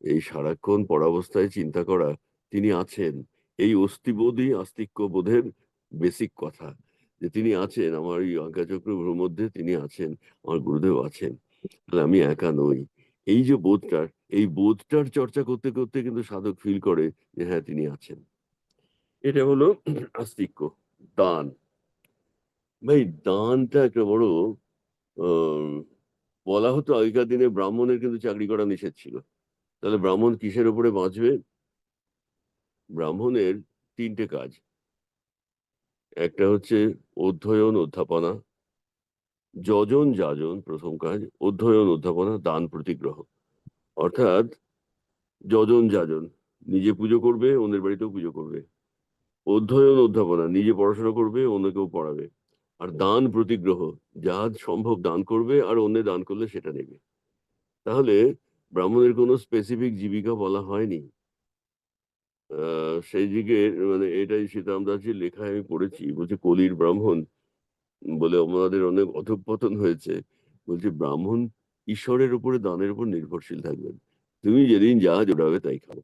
এই সারাক্ষণ পরাবস্থায় চিন্তা করা, তিনি আছেন। এই অস্থিবোধই আস্তিক্য বোধের বেসিক কথা, যে তিনি আছেন আমার এই আজ্ঞাচক্রের মধ্যে, তিনি আছেন, আমার গুরুদেব আছেন, তাহলে আমি একা নই। এই যে বোধটার, এই বোধটার চর্চা করতে করতে কিন্তু সাধক ফিল করে যে হ্যাঁ, তিনি আছেন। এটা হলো আস্তিক্য। দান, ভাই দানটা একটা বড়, আহ বলা হতো আগেকার দিনে ব্রাহ্মণের কিন্তু চাকরি করা নিষেধ ছিল। তাহলে ব্রাহ্মণ কিসের উপরে বাঁচবে? ব্রাহ্মণের 3টে কাজ। একটা হচ্ছে অধ্যয়ন অধ্যাপনা, যজন যাজন প্রথম কাজ, অধ্যয়ন অধ্যাপনা, দান প্রতিগ্রহ। অর্থাৎ যজন যাজন, নিজে পুজো করবে, অন্যের বাড়িতেও পুজো করবে। অধ্যয়ন অধ্যাপনা, নিজে পড়াশোনা করবে, অন্যকেও পড়াবে। আর দান প্রতিগ্রহ, যা সম্ভব দান করবে, আর অন্য দান করলে সেটা নেবে। তাহলে ব্রাহ্মণের কোনো স্পেসিফিক জীবিকা বলা হয়নি। সেই দিকে মানে এটাই সীতারাম দাসজির লেখায় আমি পড়েছি, বলছে কলির ব্রাহ্মণ বলে আমাদের অনেক অধঃপতন হয়েছে। বলছে ব্রাহ্মণ ঈশ্বরের উপরে, দানের উপর নির্ভরশীল থাকবেন, তুমি যেদিন যা জোটাবে তাই খাও।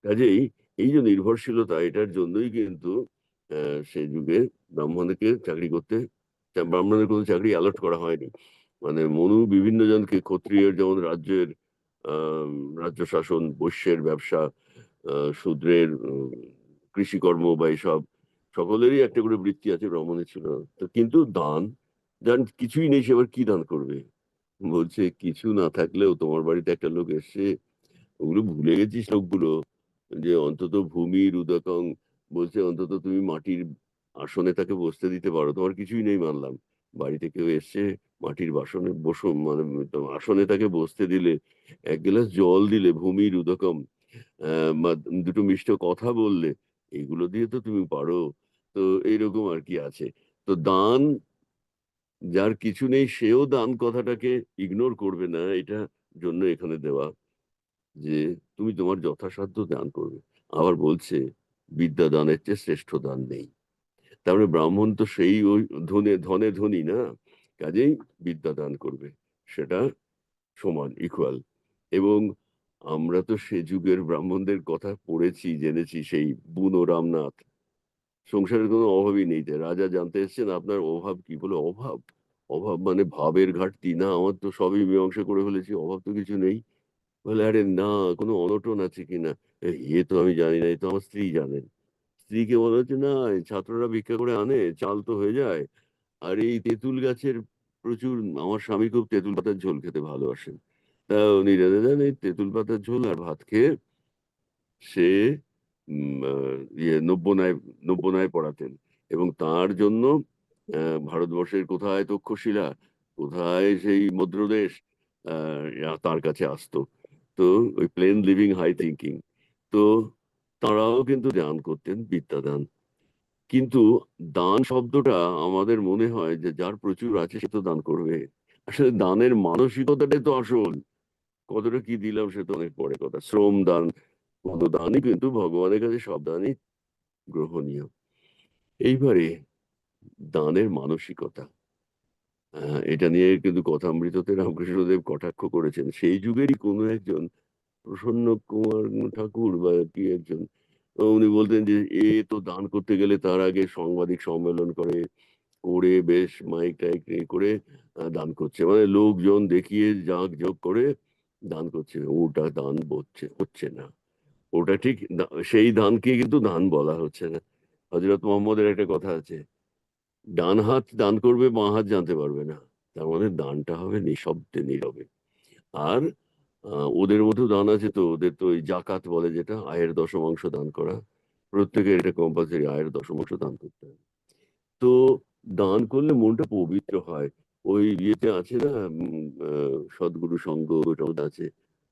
কাজেই এই যে নির্ভরশীলতা, এটার জন্যই কিন্তু সেই যুগে ব্রাহ্মণকে চাকরি করতে, ব্রাহ্মণের কোনো চাকরি অ্যালট করা হয়নি। মানে মনু বিভিন্ন জনকে, ক্ষত্রিয়ের যেমন রাজ্যের আহ রাজ্য শাসন, বৈশ্যের ব্যবসা, শূদ্রের কৃষিকর্ম বা এইসব, সকলেরই একটা করে বৃত্তি আছে, ব্রাহ্মণের ছিল না। তো কিন্তু দান, যার কিছুই নেই সে আবার কি দান করবে? বলছে কিছু না থাকলেও তোমার বাড়িতে একটা লোক এসছে, ওগুলো ভুলে গেছিস লোকগুলো, যে অন্তত ভূমির উদকং, বলছে অন্তত তুমি মাটির আসনে তাকে বসতে দিতে পারো, তোমার কিছুই নেই মানলাম, বাড়িতে কেউ এসছে, মাটির বাসনে বসো, মানে আসনে তাকে বসতে দিলে, এক গ্লাস জল দিলে, ভূমির উদকম, বা দুটো মিষ্ট কথা বললে, এগুলো দিয়ে তো তুমি পারো। তো এইরকম আর কি আছে। তো দান, যার কিছু নেই সেও দান কথাটাকে ইগনোর করবে না, এটা জন্য এখানে দেওয়া, যে তুমি তোমার যথাসাধ্য দান করবে। আবার বলছে বিদ্যা দানের চেয়ে শ্রেষ্ঠ দান নেই। তারপরে ব্রাহ্মণ তো সেই ওই ধনে ধনে ধনী না, কাজেই বিদ্যা দান করবে, সেটা সমান, ইকুয়াল। এবং আমরা তো সে যুগের ব্রাহ্মণদের কথা পড়েছি, জেনেছি, সেই বুনো রামনাথ, সংসারের কোনো অভাবই নেই, যে রাজা জানতে এসছেন আপনার অভাব কি, বলে অভাব, অভাব মানে ভাবের ঘাটতি না, আমার তো সবই মীমাংসা করে ফেলেছি, অভাব তো কিছু নেই। বলে আরে না, কোনো অনটন আছে কিনা? এ তো আমি জানি না, এ তো আমার স্ত্রী জানেন। স্ত্রীকে বলা হচ্ছে না, এই ছাত্ররা ভিক্ষা করে আনে, চাল তো হয়ে যায়। আর এই তেঁতুল গাছের প্রচুর, আমার স্বামী খুব তেঁতুল পাতার ঝোল খেতে ভালোবাসেন, তা উনি রেঁধে দেন এই তেঁতুল পাতার ঝোল, আর ভাত খেয়ে সে নব্য ন্যায় পড়াতেন। এবং তার জন্য ভারতবর্ষের কোথায় তক্ষশিলা, কোথায় সেই মদ্রদেশ, তার কাছে আসতো। তো ওই প্লেন লিভিং হাই থিঙ্কিং, তো তারাও কিন্তু দান করতেন, বিদ্যাদান। কিন্তু দান শব্দটা আমাদের মনে হয় যে যার প্রচুর আছে সে তো দান করবে। আসলে দানের মানসিকতাটাই তো আসল। কতটা কি দিলাম সে তো অনেক পরে কথা। শ্রম দান, কোনো দানই কিন্তু ভগবানের কাছে সব দানই গ্রহণীয়। এইবারে দানের মানসিকতা, এটা নিয়ে কিন্তু কথামৃততে রামকৃষ্ণদেব কটাক্ষ করেছেন। সেই যুগেরই কোনো একজন প্রসন্ন কুমার ঠাকুর বা কি একজন, উনি বলতেন যে এ তো দান করতে গেলে তার আগে সাংবাদিক সম্মেলন করে, করে বেশ মাইক টাইক এ করে দান করছে, মানে লোকজন দেখিয়ে জাঁক জোক করে দান করছে। ওটা দান হচ্ছে না। ওটা ঠিক সেই দানকে কিন্তু দান বলা হচ্ছে না। হযরত মোহাম্মদের একটা কথা আছে, ডান হাত দান করবে, বাঁ হাত জানতে পারবে না। তার মানে দানটা হবে নিঃশব্দে, নীরবে। আর ওদের মধ্যেও দান আছে, তো ওদের তো ওই জাকাত বলে, যেটা আয়ের দশমাংশ দান করা। প্রত্যেকের এটা কম্পালসারি, আয়ের দশমাংশ দান করতে হবে। তো দান করলে মনটা পবিত্র হয়। ওই ইয়েতে আছে না, সদ্গুরু সঙ্গ ওটা আছে,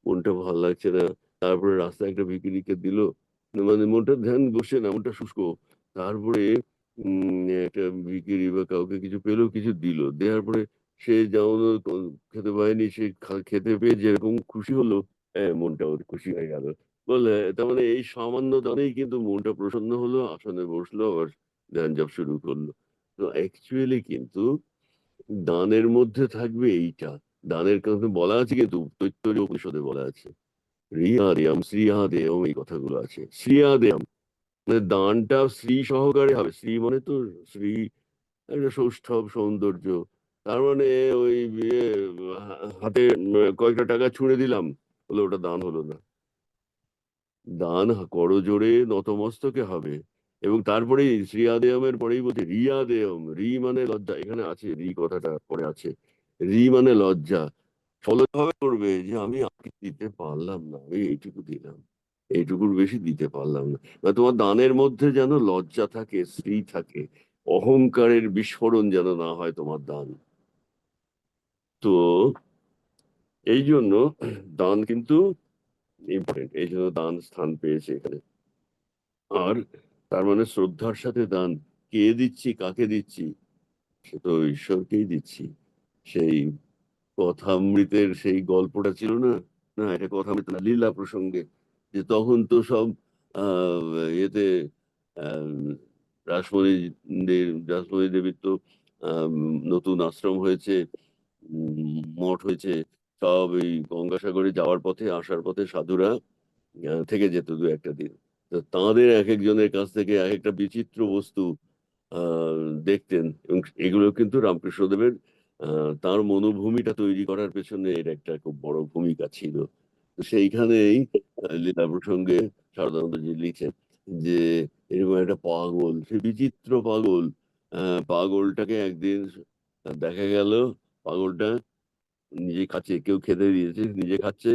মনটা ভালো লাগছে না, তারপরে রাস্তায় একটা ভিখিরিকে দিল, মানে মনটা ধ্যান বসে না, মনটা শুষ্ক। তারপরে একটা ভিখিরি বা কাউকে কিছু পেলো, কিছু দিল, দেওয়ার পরে সে যেমন খেতে পায়নি, সে খেতে পেয়ে যেরকম খুশি হলো, মনটা ওর খুশি হয়ে গেল। বললে তার মানে এই সামান্য দানেই কিন্তু মনটা প্রসন্ন হলো, আসনে বসলো, আবার ধ্যান জপ শুরু করলো। তো অ্যাকচুয়ালি কিন্তু দানের মধ্যে থাকবে এইটা। দানের কথা বলা আছে, কিন্তু তৈত্তরীয় উপনিষদে বলা আছে, রিয়াদেয়ম শ্রীয়াদেয়ম, এই কথাগুলো আছে। শ্রীয়াদেয়ম মানে দানটা শ্রী সহকারে হবে। শ্রী মানে তো শ্রী, একটা সৌষ্ঠব, সৌন্দর্য। তার মানে ওই হাতে কয়েকটা টাকা ছুঁড়ে দিলাম, বলে ওটা দান হলো না। দান করজোড়ে নতমস্তকে হবে। এবং তারপরেই শ্রীয়াদেয়মের পরেই বলছে রিয়াদেয়ম। রি মানে লজ্জা, এখানে আছে রি কথাটা পরে আছে। রি মানে লজ্জা। ফলভাবে করবে যে আমি আর দিতে পারলাম না, আমি এইটুকু দিলাম, এইটুকুর বেশি দিতে পারলাম না। বা তোমার দানের মধ্যে যেন লজ্জা থাকে, শ্রী থাকে, অহংকারের বিস্ফোরণ যেন না হয় তোমার দান। তো এই জন্য দান কিন্তু ইম্পর্টেন্ট, এই জন্য দান স্থান পেয়েছে এখানে। আর তার মানে শ্রদ্ধার সাথে দান, কে দিচ্ছি, কাকে দিচ্ছি, সে তো ঈশ্বরকেই দিচ্ছি। সেই কথামৃতের সেই গল্পটা ছিল না, না এটা কথামৃত না, লীলা প্রসঙ্গে, যে তখন তো সব আহ ইয়েতে আহ রাসমণি রাসমণি দেবীর তো নতুন আশ্রম হয়েছে, মঠ হয়েছে। সব এই গঙ্গাসাগরে যাওয়ার পথে, আসার পথে সাধুরা থেকে যেত দু একটা দিন। তো তাঁদের এক একজনের কাছ থেকে এক একটা বিচিত্র বস্তু দেখতেন, এবং এগুলো কিন্তু রামকৃষ্ণদেবের তার মনোভূমিটা তৈরি করার পেছনে এর একটা খুব বড় ভূমিকা ছিল। তো সেইখানেই লীলা প্রসঙ্গে সারদানন্দজি লিখছেন যে এরকম একটা পাগল, সে বিচিত্র পাগল, পাগলটাকে একদিন দেখা গেল, পাগলটা নিজে খাচ্ছে, কেউ খেতে দিয়েছে, নিজে খাচ্ছে,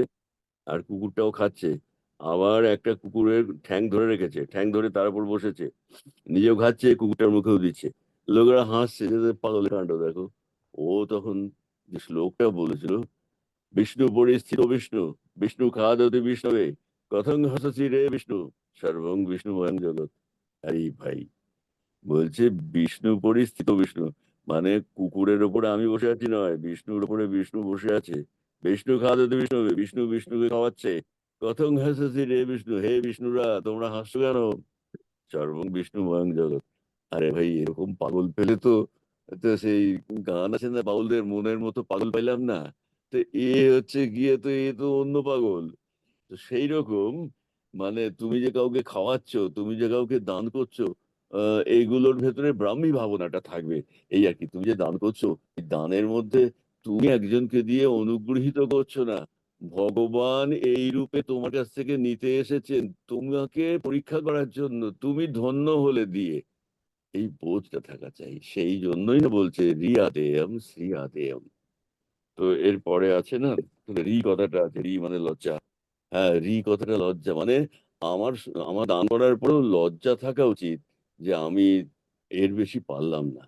আর কুকুরটাও খাচ্ছে। আবার একটা কুকুরের ঠ্যাং ধরে রেখেছে, ঠ্যাং ধরে তার উপর বসেছে, নিজেও খাচ্ছে, কুকুরটার মুখেও দিচ্ছে। লোকেরা হাসছে যে পাগলের কাণ্ড দেখো। ও তখন যে শ্লোকটা বলেছিল, বিষ্ণু পরিস্থিত বিষ্ণু, বিষ্ণু খাদতি বিষ্ণবে, কথং হাসছি রে বিষ্ণু, সর্বং বিষ্ণুময়ং জগৎ। আরে ভাই, বলছে বিষ্ণু পরিস্থিত বিষ্ণু, মানে কুকুরের ওপরে আমি বসে আছি নয়, বিষ্ণুর উপরে বিষ্ণু বসে আছে। বিষ্ণু খাওয়াতে বিষ্ণু, বিষ্ণু বিষ্ণুকে খাওয়াচ্ছে। কথং হাসছি রে বিষ্ণু, হে বিষ্ণুরা তোমরা হাসছো কেন, সর্বং বিষ্ণু ময়ং জগৎ। আরে ভাই, এরকম পাগল পেলে তো, তো সেই গান আছে না, বাউলদের মনের মতো পাগল পাইলাম না। তো এ হচ্ছে গিয়ে, তো এ তো অন্য পাগল। তো সেই রকম, মানে তুমি যে কাউকে খাওয়াচ্ছ, তুমি যে কাউকে দান করছো, এইগুলোর ভেতরে ব্রাহ্মী ভাবনাটা থাকবে। এই আর কি, তুমি যে দান করছো, এই দানের মধ্যে তুমি একজনকে দিয়ে অনুগৃহীত করছো না, ভগবান এই রূপে তোমার কাছ থেকে নিতে এসেছেন তোমাকে পরীক্ষা করার জন্য, তুমি ধন্য হলে দিয়ে, এই বোধটা থাকা চাই। সেই জন্যই না বলছে রিয়া দেয়ম শ্রিয়া দেয়ম। তো এরপরে আছে না, রি কথাটা আছে, রি মানে লজ্জা। হ্যাঁ, রি কথাটা লজ্জা, মানে আমার আমার দান করার পরেও লজ্জা থাকা উচিত যে আমি এর বেশি পারলাম না।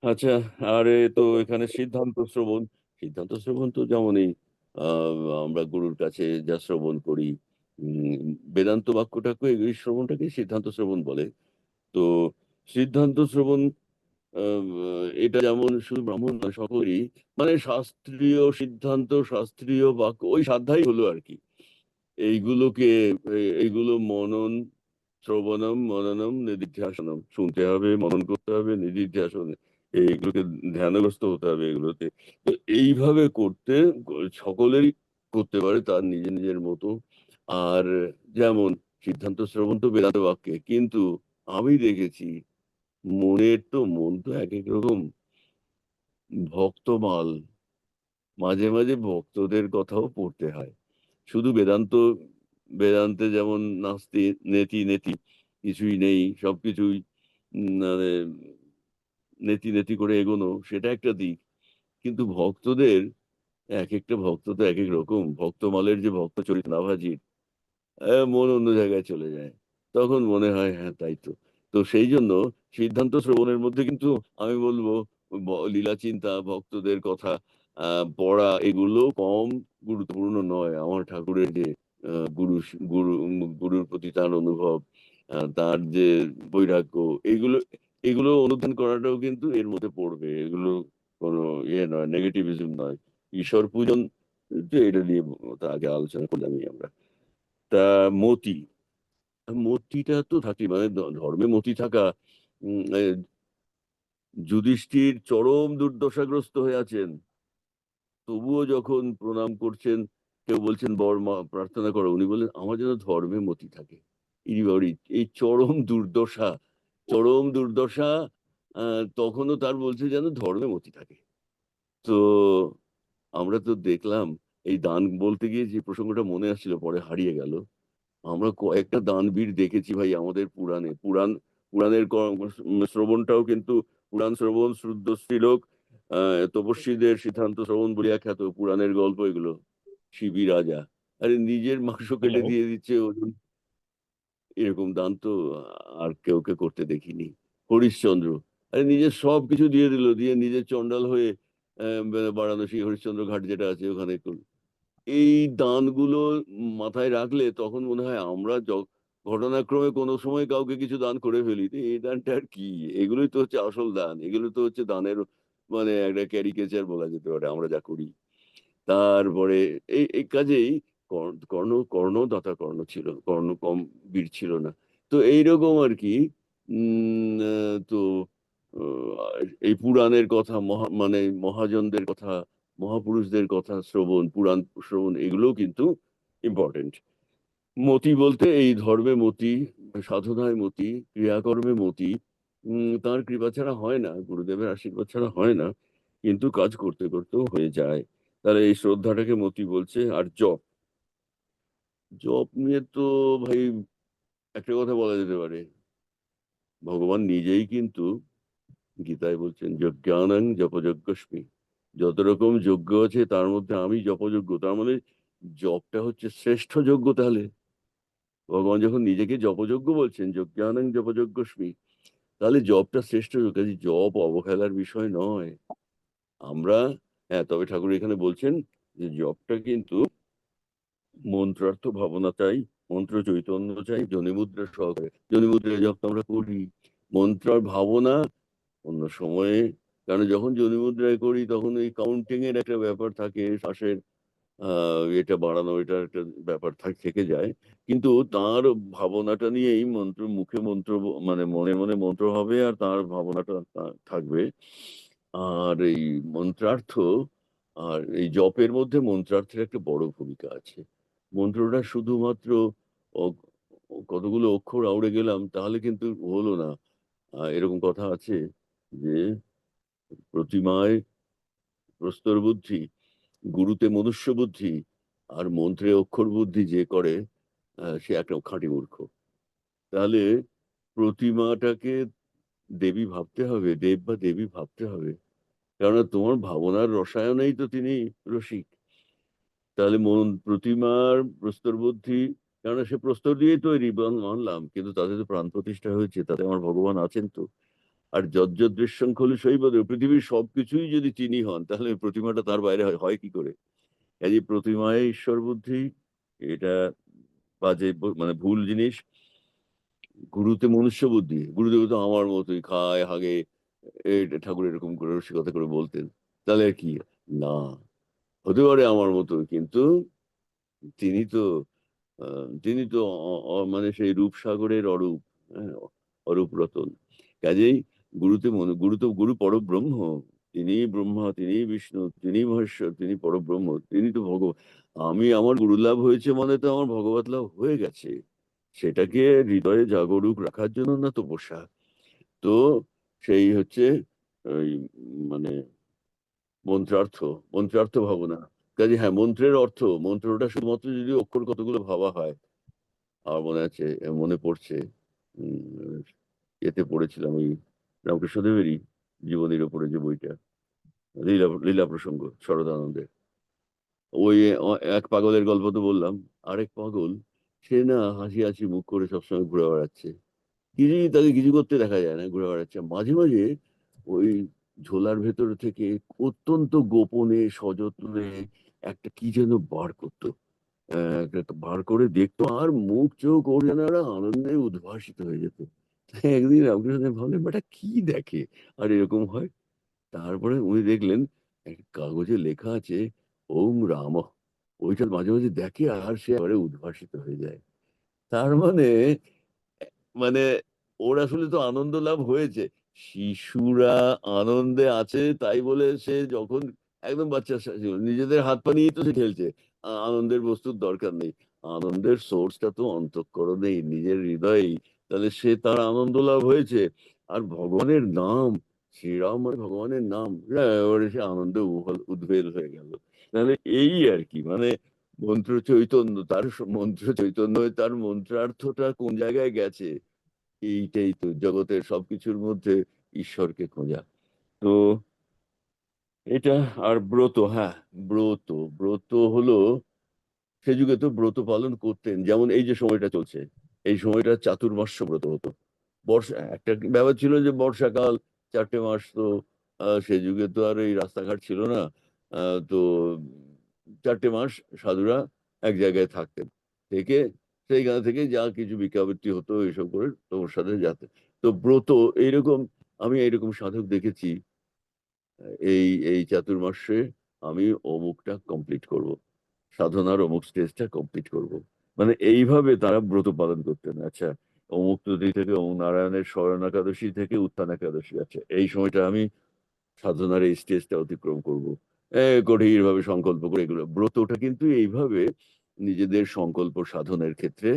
আচ্ছা, আরে তো এখানে সিদ্ধান্ত শ্রবণ, সিদ্ধান্ত শ্রবণ তো যেমনই আমরা গুরুর কাছে যা শ্রবণ করি, বেদান্ত বাক্যটাকে এই শ্রবণটাকে সিদ্ধান্ত শ্রবণ বলে। তো সিদ্ধান্ত শ্রবণ এটা যেমন শুধু ব্রাহ্মণ নয়, সকলেরই, মানে শাস্ত্রীয় সিদ্ধান্ত, শাস্ত্রীয় বাক্য, ওই সাধ্যাই হলো আর কি। এইগুলোকে এইগুলো মনন, শ্রবণম মননম নিদিধ্যাসনম, শুনতে হবে, মনন করতে হবে, নিদিধ্যাসন, এইগুলোকে ধ্যানগ্রস্ত হতে হবে এগুলোতে। তো এইভাবে করতে সকলেরই করতে পারে তার নিজের নিজের মতো। আর যেমন সিদ্ধান্ত শ্রবণ তো বেদান্ত বাক্যে, কিন্তু আমি দেখেছি মন তো এক এক রকম ভক্তমাল, মাঝে মাঝে ভক্তদের কথাও পড়তে হয়। শুধু বেদান্তে যেমন নাস্তি নেতি নেতি, কিছুই নেই, সবকিছুই মানে নেতি নেতি করে এগোনো, সেটা একটা দিক। কিন্তু ভক্তদের, এক একটা ভক্ত তো এক এক রকম, ভক্তমালের যে ভক্ত চরিত নাভাজির, মন অন্য জায়গায় চলে যায়। তখন মনে হয় হ্যাঁ তাই তো। তো সেই জন্য সিদ্ধান্ত শ্রবণের মধ্যে কিন্তু আমি বলবো লীলা চিন্তা, ভক্তদের কথা পড়া, এগুলো কম গুরুত্বপূর্ণ নয়। আমার ঠাকুরের যে আহ, গুরু গুরু গুরুর প্রতি তার অনুভব, তার যে বৈরাগ্য, এগুলো এগুলো অনুধান করাটাও কিন্তু এর মধ্যে পড়বে। এগুলো কোনো ইয়ে নয়, নেগেটিভিজম নয়। ঈশ্বর পূজন, যে এটা নিয়ে তো আগে আলোচনা করলামই আমরা। তা মতি, মতিটা তো থাকি, মানে ধর্মে মতি থাকা। উম, এ, যুধিষ্ঠির চরম দুর্দশাগ্রস্ত হয়ে আছেন, তবুও যখন প্রণাম করছেন, কেউ বলছেন বর প্রার্থনা করো, উনি বললেন আমার যেন ধর্মে মতি থাকে। এই চরম দুর্দশা, চরম দুর্দশা, তখনও তার বলছে যেন ধর্মে মতি থাকে। তো আমরা তো দেখলাম, এই দান বলতে গিয়ে যে প্রসঙ্গটা মনে আসছিল, পরে হারিয়ে গেল। আমরা কয়েকটা দানবীর দেখেছি ভাই আমাদের পুরাণের শ্রবণটাও কিন্তু, পুরাণ শ্রবণ শুদ্ধ শ্রীলোক, তপস্বীদের সিদ্ধান্ত শ্রবণ বলিয়া খ্যাত পুরাণের গল্প এগুলো। শিবি রাজা, আরে নিজের মাংস কেটে
হ্যালো।
দিয়ে দিচ্ছে ওজন, এরকম দান তো আর কেউ করতে দেখিনি। হরিশ্চন্দ্র, আরে নিজের সব কিছু দিয়ে দিল, দিয়ে নিজের চন্ডাল হয়ে বারাণসী হরিশ্চন্দ্র ঘাট যেটা আছে ওখানে। এই দানগুলো মাথায় রাখলে তখন মনে হয় আমরা ঘটনাক্রমে কোনো সময় কাউকে কিছু দান করে ফেলি, তো এই দানটা আর কি? এগুলোই তো হচ্ছে আসল দান, এগুলো তো হচ্ছে দানের মানে একটা ক্যারিকেচার বলা যেতে পারে আমরা যা করি। তারপরে এই এই কাজেই কর্ণদাতা কর্ণ ছিল, কর্ণ কম বীর ছিল না। তো এইরকম আর কি। তো এই পুরাণের কথা, মানে মহাজনদের কথা, মহাপুরুষদের কথা শ্রবণ, পুরাণ শ্রবণ, এগুলো কিন্তু ইম্পর্টেন্ট। মতি বলতে এই ধর্মে মতি, সাধনায় মতি, ক্রিয়াকর্মে মতি। তার কৃপা ছাড়া হয় না, গুরুদেবের আশীর্বাদ ছাড়া হয় না, কিন্তু কাজ করতে করতেও হয়ে যায়। তাহলে এই শ্রদ্ধাটাকে মতি বলছে। আর জপ, জপ নিয়ে তো ভাই একটা কথা বলা যেতে পারে, ভগবান নিজেই কিন্তু গীতায় বলছেন যজ্ঞানং জপযজ্ঞস্মি, যত রকম যজ্ঞ আছে তার মধ্যে আমি জপযজ্ঞ। তার মানে জপটা হচ্ছে শ্রেষ্ঠ যজ্ঞ। তাহলে ভগবান যখন নিজেকে জপযজ্ঞ বলছেন, যজ্ঞানং জপযজ্ঞস্মি, তাহলে জপটা শ্রেষ্ঠ যজ্ঞ, কাজে জপ অবহেলার বিষয় নয়। আমরা, হ্যাঁ, তবে ঠাকুর এখানে বলছেন যে জপটা কিন্তু মন্ত্রার্থ ভাবনা চাই, মন্ত্র চৈতন্য চাই, জনিমুদ্রা সহকারে। জনিমুদ্রা জপ তো আমরা করি, মন্ত্রার ভাবনা অন্য সময়ে, কারণ যখন জনিমুদ্রায় করি তখন ওই কাউন্টিং এর একটা ব্যাপার থাকে, শ্বাসের এটা বাড়ানো, এটার একটা ব্যাপার থেকে যায়। কিন্তু তার ভাবনাটা নিয়েই মন্ত্র, মুখে মন্ত্র, মানে মনে মনে মন্ত্র হবে, আর তার ভাবনাটা থাকবে। আর এই মন্ত্রার্থ, আর এই জপের মধ্যে মন্ত্রার্থের একটা বড় ভূমিকা আছে। মন্ত্রটা শুধুমাত্র অ- কতগুলো অক্ষর আউড়ে গেলাম তাহলে কিন্তু হলো না। এরকম কথা আছে যে প্রতিমায় প্রস্তর বুদ্ধি, গুরুতে মনুষ্য বুদ্ধি, আর মন্ত্রে অক্ষর বুদ্ধি যে করে সে একটা খাঁটি মূর্খ। তাহলে প্রতিমাটাকে দেবী ভাবতে হবে, দেব বা দেবী ভাবতে হবে, কেননা তোমার ভাবনার রসায়নেই তো তিনি রসিক। তাহলে প্রতিমার প্রস্তর বুদ্ধি, কেননা সে প্রস্তর দিয়েই তৈরি মানলাম, কিন্তু তাতে তো প্রাণ প্রতিষ্ঠা হয়েছে, তাতে আমার ভগবান আছেন তো। আর যজ্জত দৃশ্যং খলু শৈবদেব, পৃথিবীর সবকিছুই যদি তিনি হন, তাহলে প্রতিমাটা তার বাইরে হয় কি করে? এই যে প্রতিমায় ঈশ্বর বুদ্ধি, এটা বাজে মানে ভুল জিনিস। গুরুতে মনুষ্য বুদ্ধি, গুরুদেব তো আমার মতোই খায় হাগে, ঠাকুর এরকম করে রসিকতা করে বলতেন, তাহলে আর কি? না, হতে পারে আমার মতো, কিন্তু তিনি তো মানে সেই রূপসাগরের অরূপ, হ্যাঁ, অরূপ রতন। কাজেই গুরু পরব্রহ্ম। তিনি ব্রহ্মা, তিনি বিষ্ণু, তিনি মহেশ্বর, তিনি পরব্রহ্ম, তিনি তো ভগবান। আমি আমার গুরু লাভ হয়েছে মানে তো আমার ভগবত লাভ হয়ে গেছে। সেটাকে হৃদয়ে জাগরুক রাখার জন্য না তপস্যা। তো সেই হচ্ছে ওই মানে মন্ত্রার্থ ভাবনা। কাজে হ্যাঁ, মন্ত্রের অর্থ, মন্ত্রটা শুধুমাত্র যদি অক্ষর কতগুলো ভাবা হয়। আমার মনে আছে, মনে পড়ছে, উম, এতে পড়েছিলাম ওই রামকৃষ্ণদেবেরই জীবনীর ওপরে যে বইটা, লীলা প্রসঙ্গ শরদানন্দের। ওই এক পাগলের গল্প তো বললাম, আরেক পাগল, সে না হাসি হাসি মুখ করে সবসময় ঘুরে বেড়াচ্ছে, তাকে কিছু করতে দেখা যায় না, ঘুরে বেড়াচ্ছে। মাঝে মাঝে ওই ঝোলার ভেতর থেকে অত্যন্ত গোপনে সযত্নে একটা কি যেন বার করতো, একটা বার করে দেখতো, আর মুখ চোখ ওর যেন একটা আনন্দে উদ্ভাসিত হয়ে যেত। একদিন রামকৃষ্ণ ভাবলেন, বেটা কি দেখে আর এরকম হয়? তারপরে উনি দেখলেন একটা কাগজে লেখা আছে ওম রাম, ওইটা মাঝে মাঝে দেখে আর সে এবারে উদ্ভাসিত হয়ে যায়। তার মানে, মানে ওর আসলে তো আনন্দ লাভ হয়েছে। শিশুরা আনন্দে আছে তাই বলে সে যখন একদম বাচ্চা নিজেদের হাত পা নিয়েই তো সে খেলছে, আনন্দের বস্তুর দরকার নেই। আনন্দের সোর্সটা তো অন্তঃকরণেই, নিজের হৃদয়েই। তাহলে সে তার আনন্দ লাভ হয়েছে। আর ভগবানের নাম, শ্রীরাম মানে ভগবানের নাম, এবারে সে আনন্দে উদ্বেল হয়ে গেল। তাহলে এই আর কি, মানে মন্ত্র চৈতন্য, মন্ত্র চৈতন্য হয়ে তার মন্ত্রার্থটা কোন জায়গায় গেছে, এইটাই তো জগতের সবকিছুর মধ্যে ঈশ্বরকে খোঁজা। তো এটা। আর ব্রত, হ্যাঁ, ব্রত, ব্রত হলো, সে যুগে তো ব্রত পালন করতেন, যেমন এই যে সময়টা চলছে, এই সময়টা চাতুর্মাস্য ব্রত হতো। একটা ব্যাপার ছিল যে বর্ষাকাল, 4টে মাস তো, সে যুগে তো আর এই রাস্তাঘাট ছিল না। তো 4টে মাস সাধুরা এক জায়গায় থাকতেন, থেকে সেইখান থেকে যা কিছু ভিক্ষাবৃত্তি হতো এইসব করে তোমার সাথে যেতে। তো ব্রত এইরকম, আমি এইরকম সাধক দেখেছি, এই এই চাতুর্মাসে আমি অমুকটা কমপ্লিট করব, সাধনার অমুক স্টেজটা কমপ্লিট করব, মানে এইভাবে তারা ব্রত পালন করতেন। আচ্ছা, অমুক তিথি থেকে অমুক নারায়ণের শরণ একাদশী থেকে উত্থান একাদশী আছে, এই সময়টা আমি সাধনার এই স্টেজটা অতিক্রম করব, গভীর ভাবে সংকল্প করে। এগুলো ব্রতটা কিন্তু এইভাবে নিজেদের সংকল্প সাধনের ক্ষেত্রে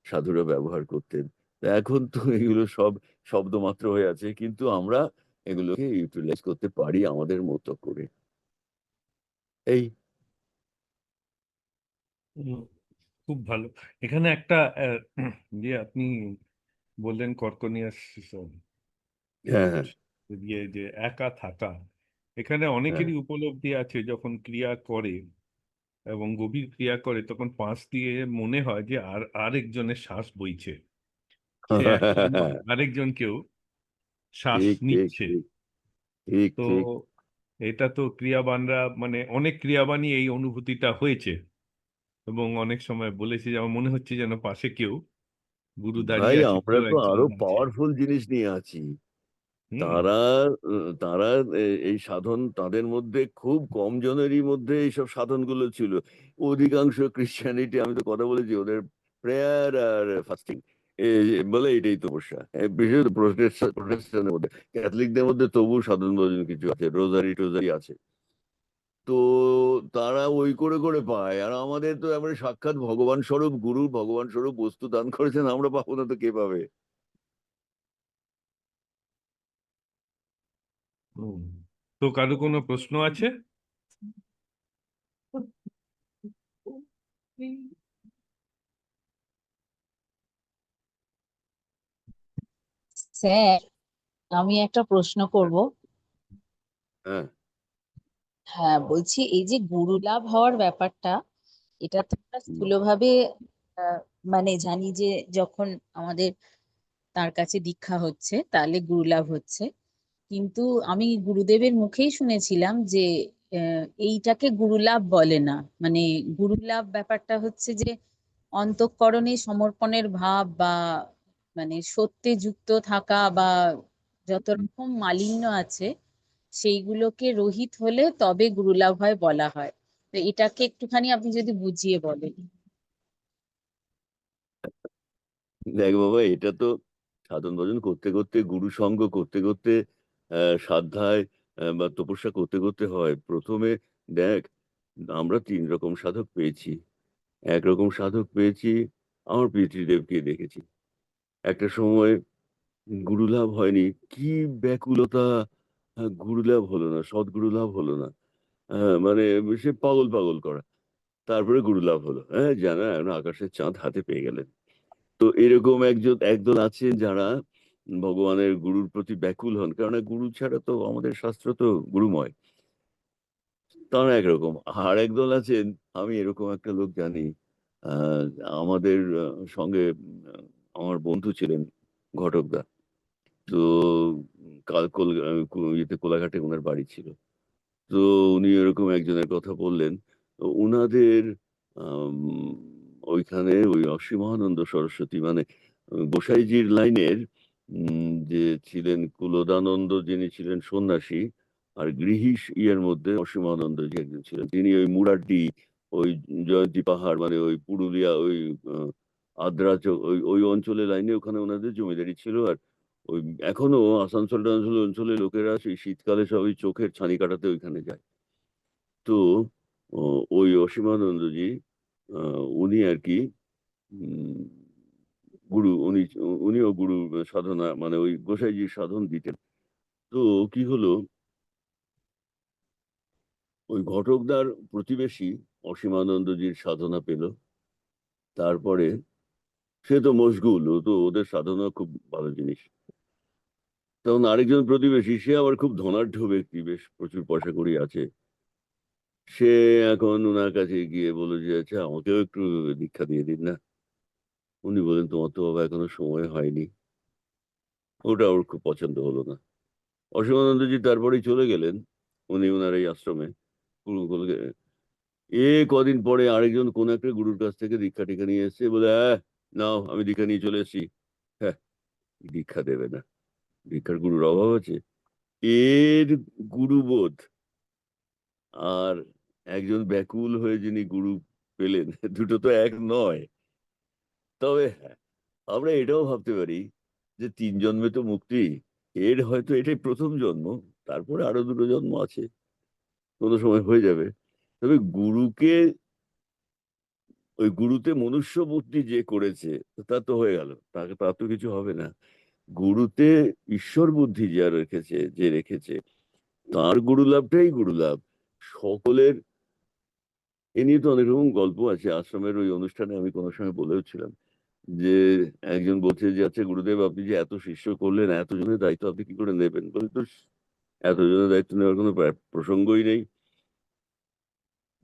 সাধুরা ব্যবহার করতেন। তা এখন তো এগুলো সব শব্দ মাত্র হয়ে আছে, কিন্তু আমরা এগুলোকে ইউটিলাইজ করতে পারি আমাদের মতো করে। এই
হুম, খুব ভালো। এখানে একটা যে আপনি বললেন কর্কনিয়াস
হ্যাঁ, হ্যাঁ,
দিয়ে যে একা থাকা, এখানে
হ্যাঁ।
অনেকেরই উপলব্ধি আছে যখন ক্রিয়া করে এবং গভীর ক্রিয়া করে তখন পাশ দিয়ে মনে হয় যে আরেকজনের শ্বাস বইছে, সে একই সময় আরেকজনকেও শ্বাস
ঠিক, ঠিক,
নিচ্ছে।
ঠিক, ঠিক,
তো
ঠিক।
এটা তো ক্রিয়াবানরা মানে অনেক ক্রিয়াবানই এই অনুভূতিটা হয়েছে এবং অনেক সময় বলেছে যে আমার মনে হচ্ছে যেন পাশে কেউ গুরু
ভাই,
দাঁড়িয়ে আছে,
আমরা
কেউ
তো
একজন
আরো
আছে।
পাওয়ারফুল জিনিস নিয়ে আছি।
হুম।
তারা তারা এই সাধন তাদের মধ্যে খুব কম জনেরই মধ্যে এইসব সাধনগুলো ছিল। অধিকাংশ ক্রিশ্চিয়ানিটি, আমি তো কথা বলেছি, ওদের প্রেয়ার আর ফাস্টিং বলে এটাই তপস্যা। বিশেষত প্রোটেস্টান্টের মধ্যে, ক্যাথলিকদের মধ্যে তবু সাধন ভজন কিছু আছে, রোজারি টোজারি আছে। তো তারা ওই করে করে পায়, আর আমাদের তো এবারে সাক্ষাৎ ভগবান স্বরূপ গুরু, ভগবান স্বরূপ বস্তু দান করেছেন, আমরা পাবো না তো কে পাবে?
হুম। তো কারো কোনো প্রশ্ন আছে?
স্যার, আমি একটা প্রশ্ন করব।
হ্যাঁ,
হ্যাঁ, বলছি এই যে গুরু লাভ হওয়ার ব্যাপারটা, এটা তো আমরা
হুম।
স্থূলভাবে আহ, মানে জানি যে যখন আমাদের তার কাছে দীক্ষা হচ্ছে তাহলে গুরু লাভ হচ্ছে। কিন্তু আমি গুরুদেবের মুখেই শুনেছিলাম যে এইটাকে গুরুলাভ বলে না। মানে গুরুলাভ ব্যাপারটা হচ্ছে যে অন্তঃকরণে সমর্পণের ভাব, বা মানে সত্যে যুক্ত থাকা, বা যত রকম মালিন্য আছে সেইগুলোকে রহিত হলে তবে গুরুলাভ হয় বলা হয়। তো এটাকে একটুখানি আপনি যদি বুঝিয়ে বলেন।
দেখ বাবা, এটা তো সাধন ভজন করতে করতে, গুরু সঙ্গ করতে করতে, সাধ্যায় বা তপস্যা করতে করতে হয়। প্রথমে দেখ, আমরা 3 রকম সাধক পেয়েছি। একরকম সাধক পেয়েছি, আমার পিতৃদেবকে দেখেছি। একটা সময় গুরুলাভ হয়নি, কি ব্যাকুলতা! গুরুলাভ হলো না, সদ্গুরু লাভ হলো না। মানে সে পাগল পাগল করা। তারপরে গুরুলাভ হলো, হ্যাঁ জানা এখন আকাশের চাঁদ হাতে পেয়ে গেলেন। তো এরকম একদল আছেন যারা ভগবানের গুরুর প্রতি ব্যাকুল হন, কারণ গুরু ছাড়া তো আমাদের শাস্ত্র তো গুরুময়। তারা একরকম। আর একদল আছেন, আমি এরকম একটা লোক জানি, আহ আমাদের সঙ্গে আমার বন্ধু ছিলেন ঘটকদা। তো কোলাঘাটে ওনার বাড়ি ছিল। তো উনি এরকম একজনের কথা বললেন। তো উনাদের আম, ওইখানে ওই অসীমানন্দ সরস্বতী, মানে গোসাইজির লাইনের যে ছিলেন কুলদানন্দ, যিনি ছিলেন সন্ন্যাসী, আর গৃহী ইয়ের মধ্যে অসীমানন্দ যে একজন ছিলেন, তিনি ওই মুরাড্ডি, ওই জয়ন্তী পাহাড়, মানে ওই পুরুলিয়া, ওই আদ্রা, ওই ওই অঞ্চলের লাইনে ওখানে ওনাদের জমিদারি ছিল। আর ওই এখনো আসানসোল টানসোল অঞ্চলে লোকেরা সেই শীতকালে সব ওই চোখের ছানি কাটাতে ওইখানে যায়। তো ওই অসীমানন্দজি, উনি আর কি উম, গুরু, উনিও গুরু সাধনা, মানে ওই গোসাইজির সাধন দিতেন। তো কি হলো, ওই ঘটকদার প্রতিবেশী অসীমানন্দজির সাধনা পেল। তারপরে সে তো মশগুল, ও তো ওদের সাধনা খুব ভালো জিনিস। তখন আরেকজন প্রতিবেশী, সে আবার খুব ধনাঢ্য ব্যক্তি, বেশ প্রচুর পয়সা কড়ি আছে। সে এখন ওনার কাছে গিয়ে বলল যে আচ্ছা আমাকেও একটু দীক্ষা দিয়ে দিন না। উনি বলেন তোমার তো বাবা এখনো সময় হয়নি। ওটা ওর খুব পছন্দ হলো না। অসীমানন্দজি তারপরেই চলে গেলেন, উনি ওনার এই আশ্রমে গুরুকুলকে। কদিন পরে আরেকজন কোন একটা গুরুর কাছ থেকে দীক্ষা টিক্ষা নিয়ে এসছে, বলে হ্যাঁ নাও আমি দীক্ষা নিয়ে চলে এসেছি। হ্যাঁ, দীক্ষা দেবে না? দীক্ষার গুরুর অভাব আছে? এর গুরুবোধ আর একজন ব্যাকুল হয়ে যিনি গুরু পেলেন, দুটো তো এক নয়। তবে হ্যাঁ, আমরা এটাও ভাবতে পারি যে 3 জন্মে তো মুক্তি, এর হয়তো এটাই প্রথম জন্ম, তারপরে আরো 2 জন্ম আছে, কোনো সময় হয়ে যাবে। তবে গুরুকে, ওই গুরুতে মনুষ্য বুদ্ধি যে করেছে, তা তো হয়ে গেল, তাকে তার তো কিছু হবে না। গুরুতে ঈশ্বর বুদ্ধি যা রেখেছে, যে রেখেছে, তার গুরু লাভটাই গুরু লাভ। সকলের, এ নিয়ে তো অনেক রকম গল্প আছে। আশ্রমের ওই অনুষ্ঠানে আমি কোনো সময় বলেওছিলাম যে একজন বলছে যে আচ্ছা গুরুদেব, আপনি যে এত শিষ্য করলেন, এতজনের দায়িত্ব আপনি কি করে নেবেন? বলে তো এতজনের দায়িত্ব নেওয়ার কোনো প্রসঙ্গই নেই।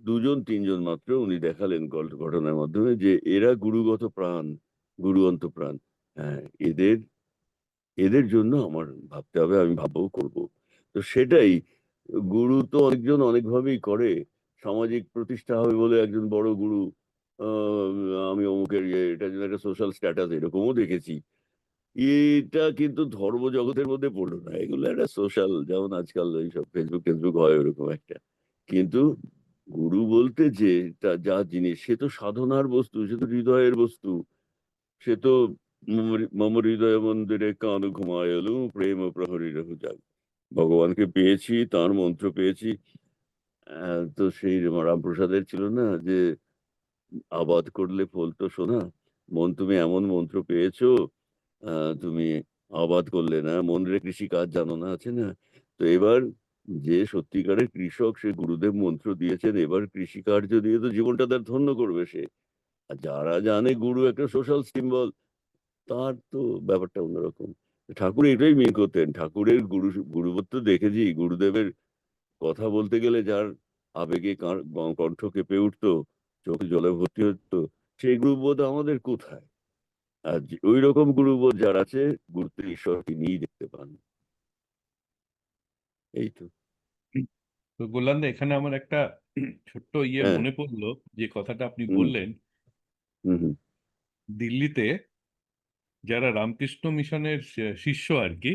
2 জন 3 জন মাত্র উনি দেখালেন ঘটনার মাধ্যমে যে এরা গুরুগত প্রাণ, গুরুঅন্ত প্রাণ। হ্যাঁ, এদের এদের জন্য আমার ভাবতে হবে, আমি ভাববো করব। তো সেটাই, গুরু তো অনেকজন অনেকভাবেই করে। সামাজিক প্রতিষ্ঠা হবে বলে একজন বড় গুরু, আহ, আমি অমুকের এটা যেন একটা সোশ্যাল স্ট্যাটাস, এরকমও দেখেছি। এটা কিন্তু ধর্ম জগতের মধ্যে পড়লো না, এগুলো একটা সোশ্যাল, যেমন আজকাল এইসব ফেসবুক টেসবুক হয় ওরকম একটা। কিন্তু গুরু বলতে যে যা জিনিস, সে তো সাধনার বস্তু, সে তো হৃদয়ের বস্তু। সে তো মম হৃদয় মন্দিরে কান ঘুমায়লু প্রেম প্রহরী রহু যাগ। ভগবানকে পেয়েছি, তার মন্ত্র পেয়েছি। তো সেই রামপ্রসাদের ছিল না যে আবাদ করলে ফল তো সোনা। মন, তুমি এমন মন্ত্র পেয়েছো, তুমি আবাদ করলে না, মন রে কৃষি কাজ জানো না, আছে না? তো এবার যে সত্যিকারের কৃষক, সে গুরুদেব মন্ত্র দিয়েছেন, এবার কৃষি কার্য দিয়ে তো জীবনটা তার ধন্য করবে সে। আর যারা জানে গুরু একটা সোশ্যাল সিম্বল, তার তো ব্যাপারটা অন্যরকম। ঠাকুর এটাই মিন করতেন। ঠাকুরের গুরুত্ব দেখেছি, গুরুদেবের কথা বলতে গেলে যার আবেগে কণ্ঠ কেঁপে উঠতো, চোখ জলে ভর্তি হতো, সেই গুরুবোধ আমাদের কোথায়? আর ওই রকম গুরুবোধ যার আছে, গুরুত্ব ঈশ্বর তিনিই দেখতে পান। এই তো।
তো গোলান্দা, এখানে আমার একটা ছোট্ট
হ্যাঁ।
মনে পড়লো, যে কথাটা আপনি
হুম
বললেন।
হুম হুম
দিল্লিতে যারা রামকৃষ্ণ মিশনের শিষ্য আর কি,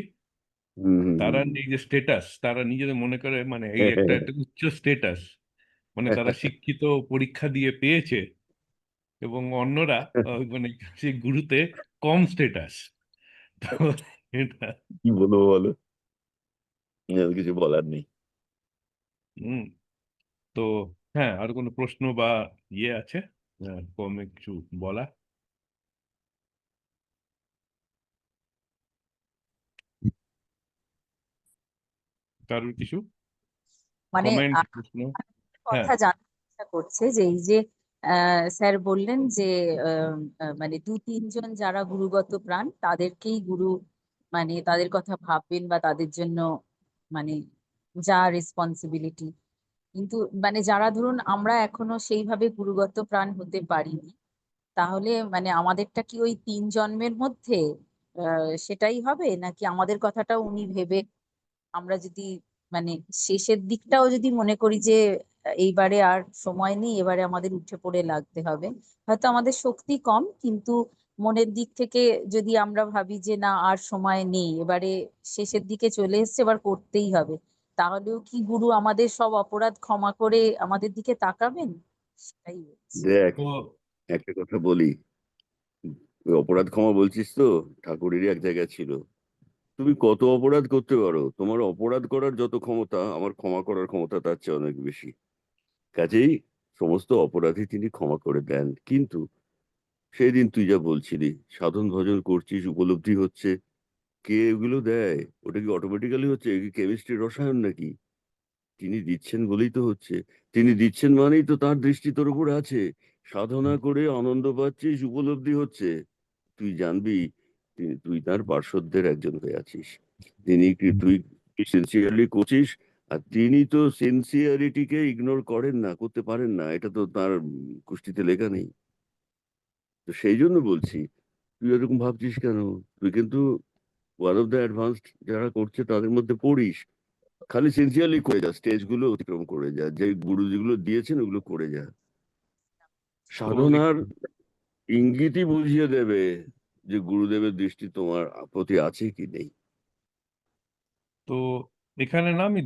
হুম হুম
তারা
হুম
এই যে স্টেটাস, তারা নিজেদের মনে করে মানে এই
হ্যাঁ,
একটা
হ্যাঁ,
একটা উচ্চ স্টেটাস, মানে
হ্যাঁ।
তারা শিক্ষিত, পরীক্ষা দিয়ে পেয়েছে, এবং অন্যরা মানে সে গুরুতে কম স্টেটাস। তো এটা
কি বলবো বলো, আর কিছু বলার নেই।
হুম তো হ্যাঁ, আর কোনো প্রশ্ন বা আছে কমে কিছু বলা, কারোর কিছু
মানে
কমেন্ট, প্রশ্ন? হ্যাঁ,
কথা জানতে ইচ্ছা করছে যে এই যে স্যার বললেন যে মানে 2-3 জন যারা গুরুগত প্রাণ তাদেরকেই গুরু, মানে তাদের কথা ভাববেন বা তাদের জন্য মানে যা রেসপন্সিবিলিটি, কিন্তু মানে যারা ধরুন আমরা এখনো সেইভাবে গুরুগত প্রাণ হতে পারিনি, তাহলে মানে আমাদেরটা কি ওই 3 জন্মের মধ্যে সেটাই হবে, নাকি আমাদের কথাটা উনি ভেবে আমরা যদি মানে শেষের দিকটাও যদি মনে করি যে এইবারে আর সময় নেই, এবারে আমাদের উঠে পড়ে লাগতে হবে, হয়তো আমাদের শক্তি কম, কিন্তু মনের দিক থেকে যদি আমরা ভাবি যে না আর সময় নেই, এবারে শেষের দিকে চলে এসেছে, এবার করতেই হবে, তাহলেও কি গুরু আমাদের সব অপরাধ ক্ষমা করে আমাদের দিকে তাকাবেন? সেটাই বলছি।
দেখ,
তো
একটা কথা বলি, ওই অপরাধ ক্ষমা বলছিস তো, ঠাকুরেরই এক জায়গায় ছিল, তুমি কত অপরাধ করতে পারো, তোমার অপরাধ করার যত ক্ষমতা আমার ক্ষমা করার ক্ষমতা তার চেয়ে অনেক বেশি। কাজেই সমস্ত অপরাধী তিনি ক্ষমা করে দেন। কিন্তু সেই দিন তুই যা বলছিলি, সাধন ভজন করছিস, উপলব্ধি হচ্ছে, কে এগুলো দেয়? ওটা কি অটোমেটিক্যালি হচ্ছে? এ কি কেমিস্ট্রি, রসায়ন নাকি? তিনি দিচ্ছেন বলেই তো হচ্ছে। তিনি দিচ্ছেন মানেই তো তার দৃষ্টি তোর উপর আছে। সাধনা করে আনন্দ পাচ্ছিস, উপলব্ধি হচ্ছে, তুই জানবি তুই তার পার্শ্বদের একজন হয়ে আছিস। তিনি কি তুই সিনসিয়ারলি করছিস, আর তিনি তো সিনসিয়ারিটিকে ইগনোর করেন না, করতে পারেন না, এটা তো তার কুষ্টিতে লেখা নেই। তো সেই জন্য বলছি, তুই এরকম ভাবছিস কেন? তুই কিন্তু ওয়ান অফ দ্য অ্যাডভান্সড যারা করছে তাদের মধ্যে পড়িস। খালি সিনসিয়ারলি করে যা, স্টেজ গুলো অতিক্রম করে যা, যে গুরু যেগুলো দিয়েছেন ওগুলো করে যা।
তো
সাধনার ইঙ্গিতই বুঝিয়ে দেবে যে গুরুদেবের দৃষ্টি তোমার প্রতি আছে কি নেই।
তো এখানে না আমি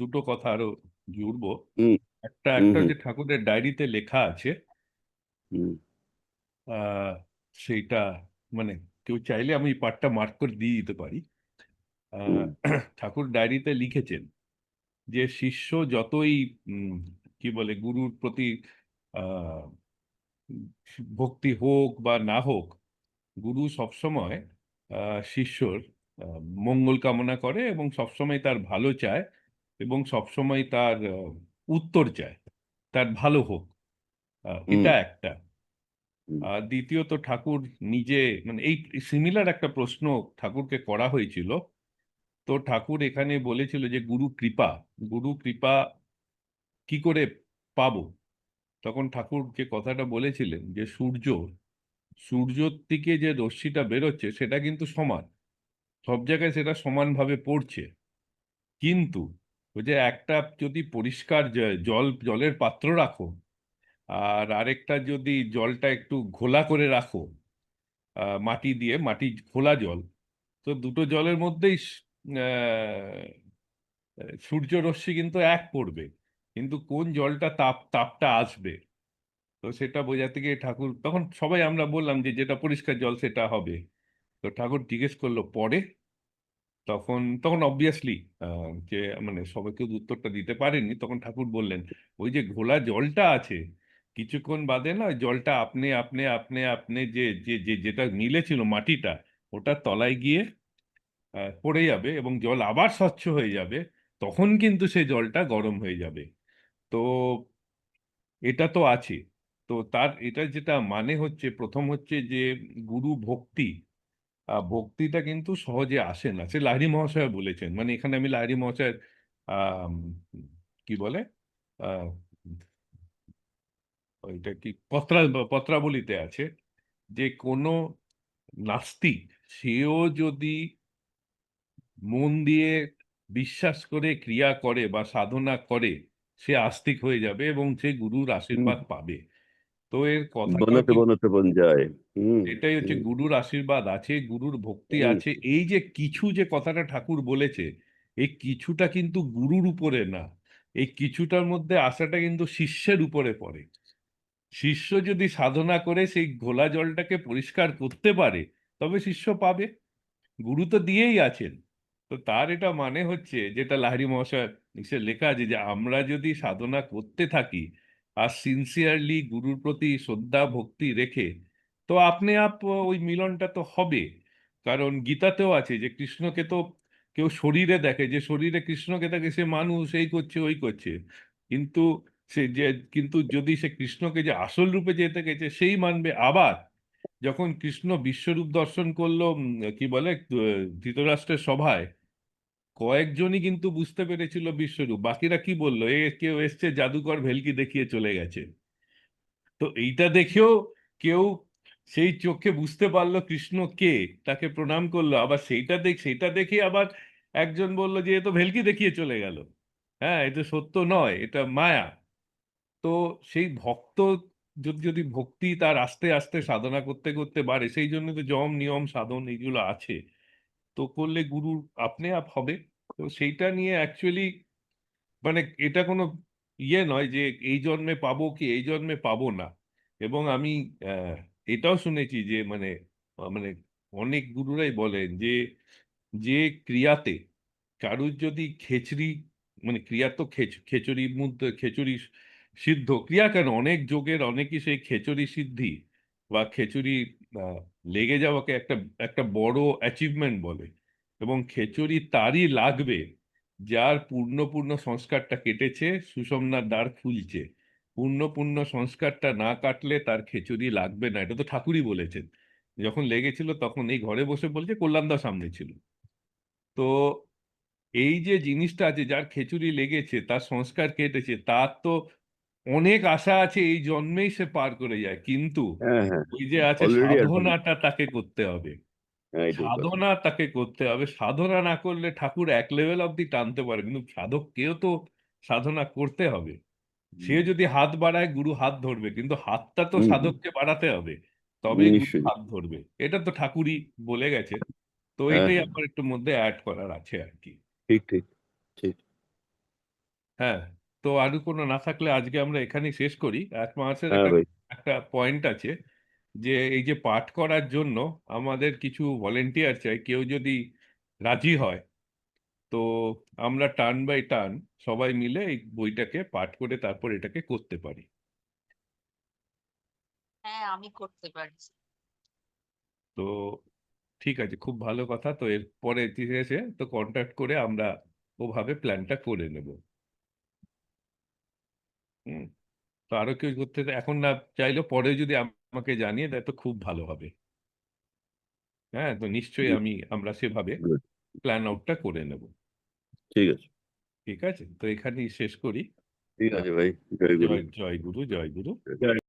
দুটো কথা আরো জুড়বো।
হুম
একটা
হুম
একটা
হুম
যে ঠাকুরের ডায়েরিতে লেখা আছে,
হুম
আহ সেইটা মানে কেউ চাইলে আমি এই পার্টটা মার্ক করে দিয়ে দিতে পারি। আহ
হুম
ঠাকুর ডায়েরিতে লিখেছেন যে শিষ্য যতই উম, কি বলে গুরুর প্রতি আহ ভক্তি হোক বা না হোক, গুরু সবসময় শিষ্যর মঙ্গল কামনা করে এবং সবসময় তার ভালো চায়, এবং সবসময় তার উত্তর চায়, তার ভালো হোক।
হুম
এটা একটা।
হুম
আর দ্বিতীয়ত, ঠাকুর নিজে মানে এই সিমিলার একটা প্রশ্ন ঠাকুরকে করা হয়েছিল। তো ঠাকুর এখানে বলেছিল যে গুরু কৃপা কি করে পাবো। তখন ঠাকুর যে কথাটা বলেছিলেন যে সূর্যর থেকে যে রশ্মিটা বেরোচ্ছে সেটা কিন্তু সমান, সব জায়গায় সেটা সমানভাবে পড়ছে। কিন্তু ওই যে একটা যদি পরিষ্কার জলের পাত্র রাখো, আর আরেকটা যদি জলটা একটু ঘোলা করে রাখো, মাটি দিয়ে, মাটি ঘোলা জল, তো দুটো জলের মধ্যেই সূর্য রশ্মি কিন্তু এক পড়বে, কিন্তু কোন জলটা তাপটা আসবে, তো সেটা বোঝাতে গিয়ে ঠাকুর তখন সবাই আমরা বললাম যে যেটা পরিষ্কার জল সেটা হবে। তো ঠাকুর জিজ্ঞেস করলো পরে, তখন তখন অবভিয়াসলি যে মানে সবাইকে উত্তরটা দিতে পারেননি, তখন ঠাকুর বললেন ওই যে ঘোলা জলটা আছে, কিছুক্ষণ বাদে না ওই জলটা আপনি আপনি আপনি আপনি যে যে যে যেটা মিলেছিল মাটিটা, ওটা তলায় গিয়ে পড়ে যাবে এবং জল আবার স্বচ্ছ হয়ে যাবে, তখন কিন্তু সেই জলটা গরম হয়ে যাবে। তো এটা তো আছে। তো তার এটা যেটা মানে হচ্ছে, প্রথম হচ্ছে যে গুরু ভক্তি, ভক্তিটা কিন্তু সহজে আসে না, সে লাহিড়ী মহাশয় বলেছেন, মানে এখানে আমি লাহিড়ী মহাশয়ের আহ কি বলে আহ ওইটা কি পত্রাবলিতে আছে যে কোনো নাস্তিক, সেও যদি মন দিয়ে বিশ্বাস করে ক্রিয়া করে বা সাধনা করে সে আস্তিক হয়ে যাবে এবং সে গুরুর আশীর্বাদ পাবে। তো এর কথাটাও
বনাতে বনাতে বন যায়। হুম।
এটাই হচ্ছে
হুম।
গুরুর আশীর্বাদ আছে, গুরুর ভক্তি
হুম।
আছে। এই যে কিছু যে কথাটা ঠাকুর বলেছে, এই কিছুটা কিন্তু গুরুর উপরে না, এই কিছুটার মধ্যে আসাটা কিন্তু শিষ্যের উপরে পড়ে। শিষ্য যদি সাধনা করে সেই ঘোলা জলটাকে পরিষ্কার করতে পারে, তবে শিষ্য পাবে। গুরু তো দিয়েই আছেন। তো তার এটা মানে হচ্ছে, যেটা লাহিড়ী মহাশয় নিচে লেখা আছে, যে আমরা যদি সাধনা করতে থাকি আর সিনসিয়ারলি গুরুর প্রতি শ্রদ্ধা ভক্তি রেখে, তো আপনি আপ ওই মিলনটা তো হবে। কারণ গীতাতেও আছে যে কৃষ্ণকে তো কেউ শরীরে দেখে, যে শরীরে কৃষ্ণকে দেখে সে মানুষ, এই করছে ওই করছে, কিন্তু সে যে কিন্তু যদি সে কৃষ্ণকে যে আসল রূপে যেতে গেছে সেই মানবে। আবার যখন কৃষ্ণ বিশ্বরূপ দর্শন করলো, কি বলে, ধৃতরাষ্ট্রের সভায়, কয়েকজনই কিন্তু বুঝতে পেরেছিল বিশ্বরূপ, বাকিরা কি বললো, এ কেউ এসছে জাদুকর ভেলকি দেখিয়ে চলে গেছে। তো এইটা দেখেও কেউ সেই চোখে বুঝতে পারলো কৃষ্ণ কে, তাকে প্রণাম করলো। আবার সেইটা দেখে আবার একজন বলল যে এ তো ভেলকি দেখিয়ে চলে গেল, হ্যাঁ এটা সত্য নয়, এটা মায়া। তো সেই ভক্ত যদি ভক্তি তার আস্তে আস্তে সাধনা করতে করতে বাড়ে, সেই জন্য তো যম নিয়ম সাধন এইগুলো আছে, তো করলে গুরু আপনি আপ হবে। তো সেইটা নিয়ে অ্যাকচুয়ালি মানে এটা কোনো ইয়ে নয় যে এই জন্মে পাবো কি এই জন্মে পাবো না। এবং আমি আহ, এটাও শুনেছি যে মানে মানে অনেক গুরুরাই বলেন যে যে ক্রিয়াতে কারুর যদি খেচড়ি, মানে ক্রিয়া তো খেচুড়ির মধ্যে খেচুড়ি সিদ্ধ ক্রিয়া কেন, অনেক যোগের অনেকই সেই খেচুড়ি সিদ্ধি বা খেচুড়ি আহ, লেগে যাওয়াকে একটা একটা বড় অ্যাচিভমেন্ট বলে। এবং খেচুড়ি তারই লাগবে যার পূর্ণ পূর্ণ সংস্কারটা কেটেছে, সুষমনার দ্বার খুলছে। পূর্ণ পূর্ণ সংস্কারটা না কাটলে তার খেচুড়ি লাগবে না, এটা তো ঠাকুরই বলেছেন। যখন লেগেছিল তখন এই ঘরে বসে বলছে, কল্যাণদা সামনে ছিল। তো এই যে জিনিসটা আছে, যার খেচুড়ি লেগেছে, তার সংস্কার কেটেছে, তার তো অনেক আশা আছে এই জন্মেই সে পার করে যায়, কিন্তু
হ্যাঁ, হ্যাঁ,
ওই যে আছে
অলরেডি অ্যাডভান্স।
সাধনাটা তাকে করতে হবে।
হ্যাঁ, এটাই কথা।
সাধনা তাকে করতে হবে, সাধনা না করলে ঠাকুর এক লেভেল অব্দি টানতে পারে, কিন্তু সাধককেও তো সাধনা করতে হবে। সে যদি হাত বাড়ায় গুরু হাত ধরবে, কিন্তু হাতটা তো
হুম। হুম।
সাধককে বাড়াতে হবে, তবেই গুরু
নিশ্চয়ই।
হাত ধরবে। এটা তো ঠাকুরই বলে গেছে। তো
হ্যাঁ,
এটাই
হ্যাঁ,
আমার একটু মধ্যে অ্যাড করার আছে আর কি।
ঠিক ঠিক ঠিক।
হ্যাঁ, তো আরো কোনো না থাকলে আজকে আমরা এখানেই শেষ করি। এক মাসের
হ্যাঁ
একটা
ভাই।
একটা পয়েন্ট আছে, যে এই যে পাঠ করার জন্য আমাদের কিছু ভলেন্টিয়ার চাই, কেউ যদি রাজি হয়, তো আমরা টার্ন বাই টার্ন সবাই মিলে এই বইটাকে পাঠ করে তারপর এটাকে করতে পারি।
হ্যাঁ, আমি করতে পারি।
তো ঠিক আছে, খুব ভালো কথা। তো এরপরে এসে তো কন্ট্যাক্ট করে আমরা ওভাবে প্ল্যানটা করে নেব। হুম। তো আরো কেউ করতে এখন না চাইলেও পরে যদি আমাকে জানিয়ে দেয় তো খুব ভালো হবে। হ্যাঁ, তো নিশ্চয়ই আমরা সেভাবে
গুড।
প্ল্যান আউটটা করে নেব।
ঠিক আছে।
ঠিক আছে, তো এখানেই শেষ করি।
ঠিক আছে ভাই। জয় গুরু।
জয় জয় গুরু, জয় গুরু।
জয়